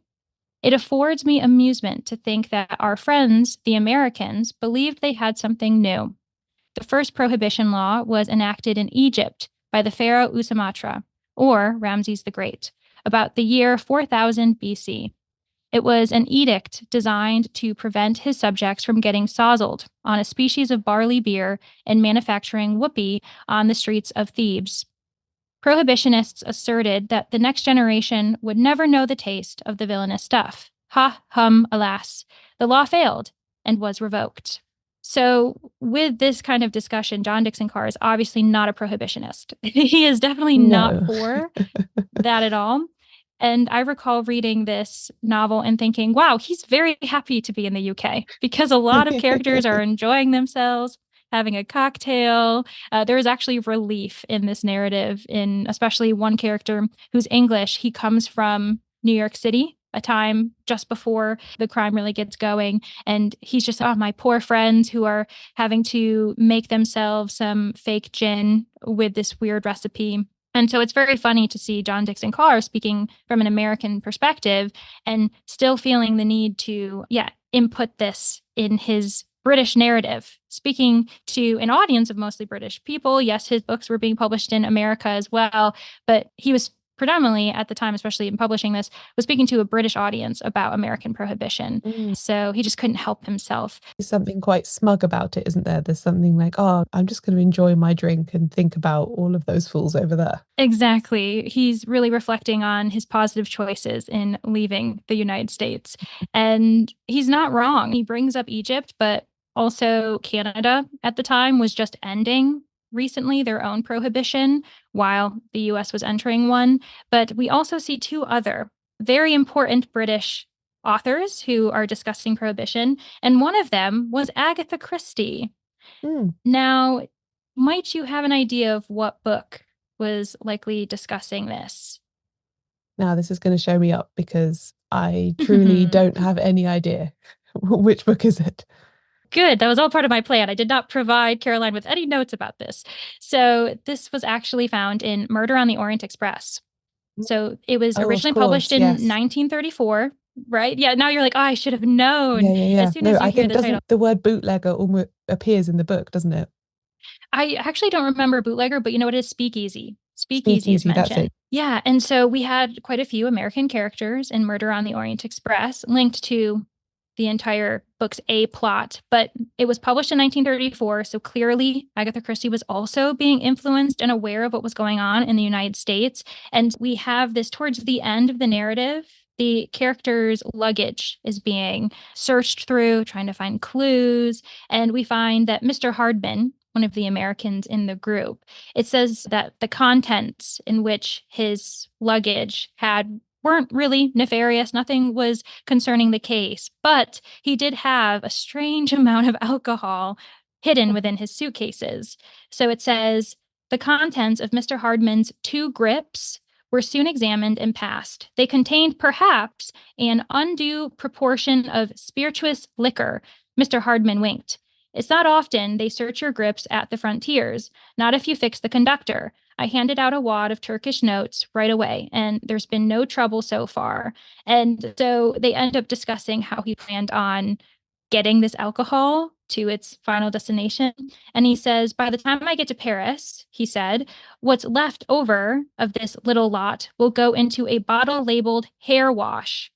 It affords me amusement to think that our friends, the Americans, believed they had something new. The first prohibition law was enacted in Egypt by the pharaoh Usamatra, or Ramses the Great, about the year 4000 BC. It was an edict designed to prevent his subjects from getting sozzled on a species of barley beer and manufacturing whoopee on the streets of Thebes. Prohibitionists asserted that the next generation would never know the taste of the villainous stuff. Ha, hum, alas. The law failed and was revoked. So with this kind of discussion, John Dixon Carr is obviously not a prohibitionist. He is definitely not for that at all. And I recall reading this novel and thinking, wow, he's very happy to be in the UK, because a lot of characters are enjoying themselves, having a cocktail. There is actually relief in this narrative, in especially one character who's English. He comes from New York City, a time just before the crime really gets going. And he's just, oh, my poor friends who are having to make themselves some fake gin with this weird recipe. And so it's very funny to see John Dixon Carr speaking from an American perspective and still feeling the need to, input this in his British narrative, speaking to an audience of mostly British people. Yes, his books were being published in America as well, but he was predominantly at the time, especially in publishing this, was speaking to a British audience about American prohibition. So he just couldn't help himself. There's something quite smug about it, isn't there? There's something like, oh, I'm just going to enjoy my drink and think about all of those fools over there. Exactly. He's really reflecting on his positive choices in leaving the United States. And he's not wrong. He brings up Egypt, but also Canada at the time was just ending recently their own prohibition while the US was entering one. But we also see 2 other very important British authors who are discussing prohibition, and one of them was Agatha Christie. Now, might you have an idea of what book was likely discussing this? Now, this is going to show me up, because I truly don't have any idea. Which book is it? Good. That was all part of my plan. I did not provide Caroline with any notes about this. So this was actually found in Murder on the Orient Express. So it was originally published in 1934, right? Yeah, now you're like, oh, I should have known. Yeah. As soon as you hear the title. The word bootlegger almost appears in the book, doesn't it? I actually don't remember bootlegger, but you know what it is? Speakeasy. Speakeasy is mentioned. That's it. Yeah, and so we had quite a few American characters in Murder on the Orient Express linked to the entire book's A plot, but it was published in 1934, so clearly Agatha Christie was also being influenced and aware of what was going on in the United States. And we have this towards the end of the narrative. The character's luggage is being searched through, trying to find clues, and we find that Mr. Hardman, one of the Americans in the group, it says that the contents in which his luggage had weren't really nefarious. Nothing was concerning the case, but he did have a strange amount of alcohol hidden within his suitcases. So it says, The contents of Mr. Hardman's 2 grips were soon examined and passed. They contained perhaps an undue proportion of spirituous liquor. Mr. Hardman winked. It's not often they search your grips at the frontiers, not if you fix the conductor. I handed out a wad of Turkish notes right away, and there's been no trouble so far. And so they end up discussing how he planned on getting this alcohol to its final destination. And he says, by the time I get to Paris, he said, what's left over of this little lot will go into a bottle labeled hair wash.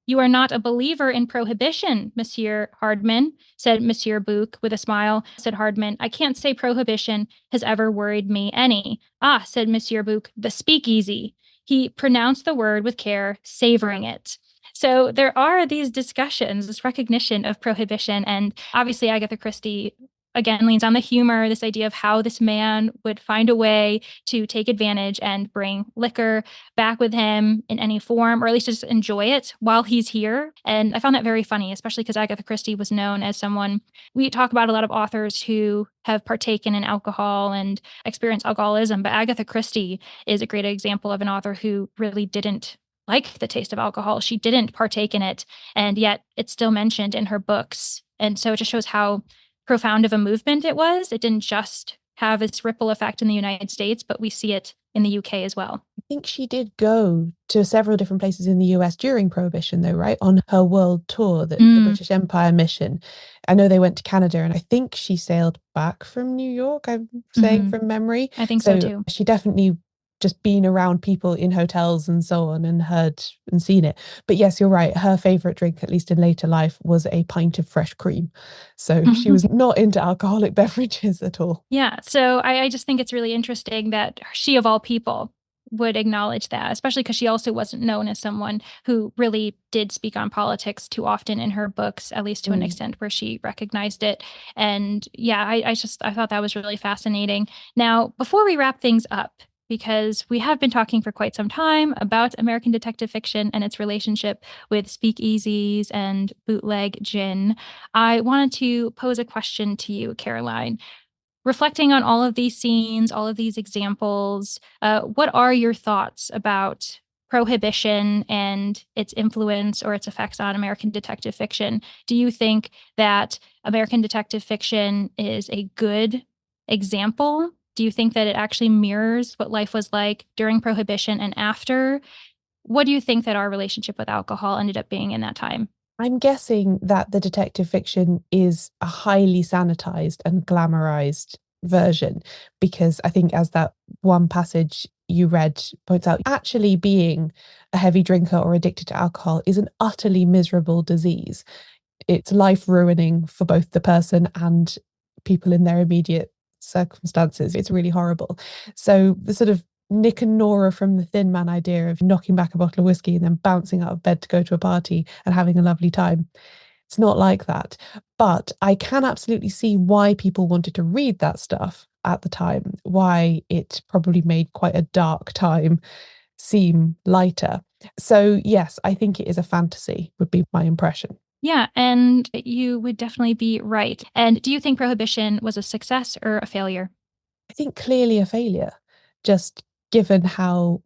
You are not a believer in prohibition, Monsieur Hardman, said Monsieur Bouc with a smile. Said Hardman, I can't say prohibition has ever worried me any. Ah, said Monsieur Bouc, the speakeasy. He pronounced the word with care, savoring it. So there are these discussions, this recognition of prohibition. And obviously, Agatha Christie, again, leans on the humor, this idea of how this man would find a way to take advantage and bring liquor back with him in any form, or at least just enjoy it while he's here. And I found that very funny, especially because Agatha Christie was known as someone, we talk about a lot of authors who have partaken in alcohol and experienced alcoholism, but Agatha Christie is a great example of an author who really didn't like the taste of alcohol. She didn't partake in it, and yet it's still mentioned in her books. And so it just shows how profound of a movement it was. It didn't just have its ripple effect in the United States, but we see it in the UK as well. I think she did go to several different places in the US during Prohibition, though, right? On her world tour, the British Empire mission. I know they went to Canada, and I think she sailed back from New York, I'm saying from memory. I think so too. She definitely just been around people in hotels and so on and heard and seen it. But yes, you're right. Her favorite drink, at least in later life, was a pint of fresh cream. So she was not into alcoholic beverages at all. Yeah. So I just think it's really interesting that she, of all people, would acknowledge that, especially because she also wasn't known as someone who really did speak on politics too often in her books, at least to an extent where she recognized it. And yeah, I thought that was really fascinating. Now, before we wrap things up, because we have been talking for quite some time about American detective fiction and its relationship with speakeasies and bootleg gin, I wanted to pose a question to you, Caroline. Reflecting on all of these scenes, all of these examples, what are your thoughts about Prohibition and its influence or its effects on American detective fiction? Do you think that American detective fiction is a good example? Do you think that it actually mirrors what life was like during Prohibition and after? What do you think that our relationship with alcohol ended up being in that time? I'm guessing that the detective fiction is a highly sanitized and glamorized version, because I think, as that one passage you read points out, actually being a heavy drinker or addicted to alcohol is an utterly miserable disease. It's life ruining for both the person and people in their immediate circumstances. It's really horrible. So the sort of Nick and Nora from the Thin Man idea of knocking back a bottle of whiskey and then bouncing out of bed to go to a party and having a lovely time, it's not like that. But I can absolutely see why people wanted to read that stuff at the time, why it probably made quite a dark time seem lighter. So yes, I think it is a fantasy, would be my impression. Yeah, and you would definitely be right. And do you think Prohibition was a success or a failure? I think clearly a failure, just given how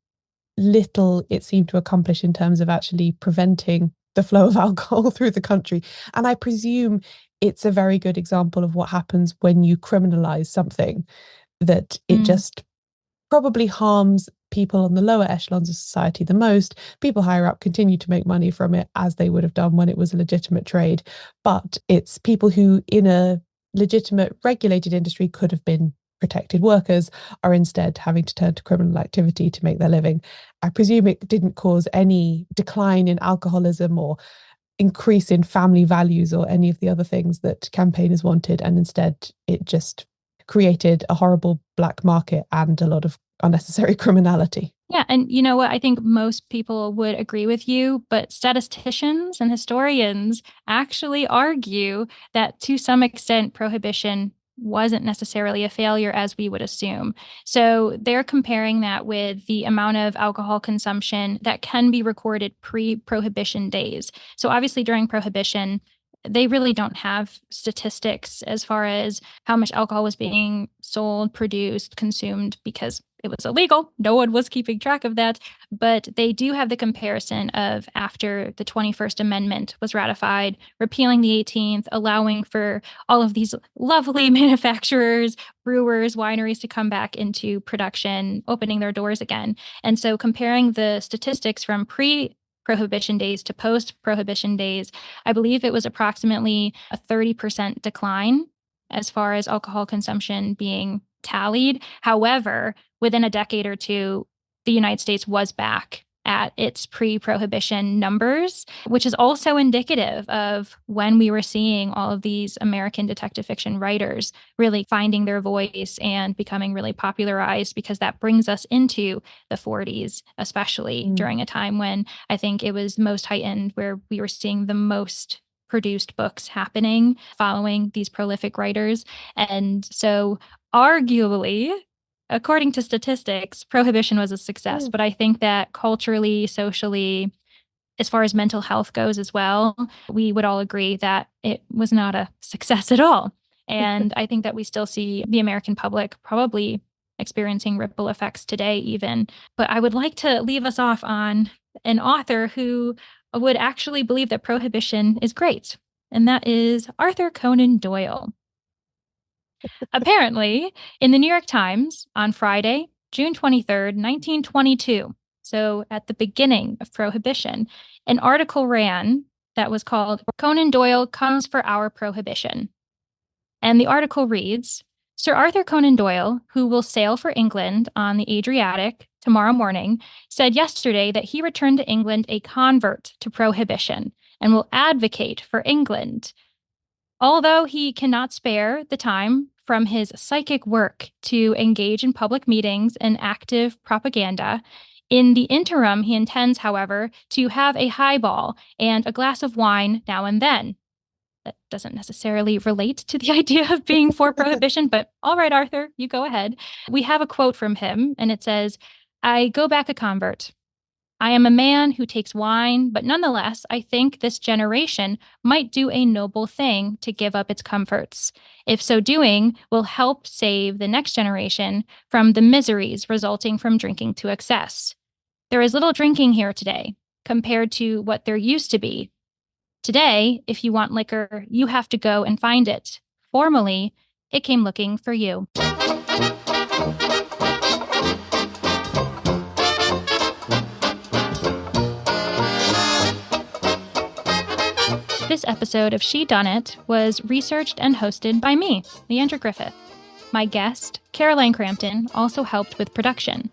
little it seemed to accomplish in terms of actually preventing the flow of alcohol through the country. And I presume it's a very good example of what happens when you criminalize something, that it just probably harms people on the lower echelons of society the most. People higher up continue to make money from it, as they would have done when it was a legitimate trade. But it's people who, in a legitimate regulated industry, could have been protected workers, are instead having to turn to criminal activity to make their living. I presume it didn't cause any decline in alcoholism or increase in family values or any of the other things that campaigners wanted. And instead, it just created a horrible black market and a lot of unnecessary criminality. Yeah, and you know what? I think most people would agree with you, but statisticians and historians actually argue that to some extent, Prohibition wasn't necessarily a failure as we would assume. So they're comparing that with the amount of alcohol consumption that can be recorded pre-Prohibition days. So obviously during Prohibition, they really don't have statistics as far as how much alcohol was being sold, produced, consumed, because it was illegal. No one was keeping track of that. But they do have the comparison of after the 21st Amendment was ratified, repealing the 18th, allowing for all of these lovely manufacturers, brewers, wineries to come back into production, opening their doors again. And so comparing the statistics from Prohibition days to post-Prohibition days, I believe it was approximately a 30% decline as far as alcohol consumption being tallied. However, within a decade or two, the United States was back at its pre-Prohibition numbers, which is also indicative of when we were seeing all of these American detective fiction writers really finding their voice and becoming really popularized, because that brings us into the 40s, especially during a time when I think it was most heightened, where we were seeing the most produced books happening following these prolific writers. And so arguably, according to statistics, Prohibition was a success. But I think that culturally, socially, as far as mental health goes as well, we would all agree that it was not a success at all. And I think that we still see the American public probably experiencing ripple effects today even. But I would like to leave us off on an author who would actually believe that Prohibition is great, and that is Arthur Conan Doyle. Apparently, in the New York Times on Friday, June 23rd, 1922, so at the beginning of Prohibition, an article ran that was called "Conan Doyle Comes for Our Prohibition." And the article reads, "Sir Arthur Conan Doyle, who will sail for England on the Adriatic tomorrow morning, said yesterday that he returned to England a convert to Prohibition and will advocate for England. Although he cannot spare the time from his psychic work to engage in public meetings and active propaganda, in the interim, he intends, however, to have a highball and a glass of wine now and then." That doesn't necessarily relate to the idea of being for Prohibition, but all right, Arthur, you go ahead. We have a quote from him, and it says, "I go back a convert. I am a man who takes wine, but nonetheless, I think this generation might do a noble thing to give up its comforts. If so doing, will help save the next generation from the miseries resulting from drinking to excess. There is little drinking here today, compared to what there used to be. Today, if you want liquor, you have to go and find it. Formerly, it came looking for you." This episode of Shedunnit was researched and hosted by me, Leandra Griffith. My guest, Caroline Crampton, also helped with production.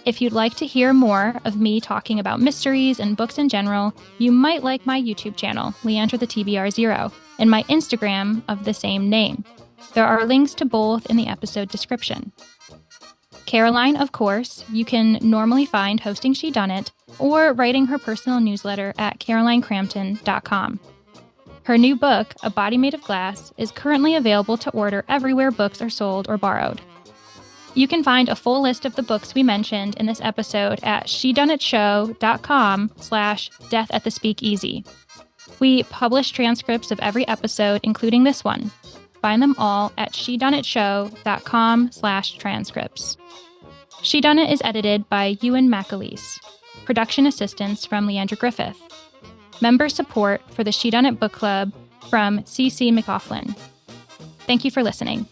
If you'd like to hear more of me talking about mysteries and books in general, you might like my YouTube channel, Leandra the TBR0, and my Instagram of the same name. There are links to both in the episode description. Caroline, of course, you can normally find hosting Shedunnit or writing her personal newsletter at carolinecrampton.com. Her new book, A Body Made of Glass, is currently available to order everywhere books are sold or borrowed. You can find a full list of the books we mentioned in this episode at shedunnitshow.com/death at the Speakeasy. We publish transcripts of every episode, including this one. Find them all at shedunnitshow.com/transcripts. Shedunnit is edited by Euan MacAleece. Production assistance from Leandra Griffith. Member support for the Shedunnit Book Club from CC McLoughlin. Thank you for listening.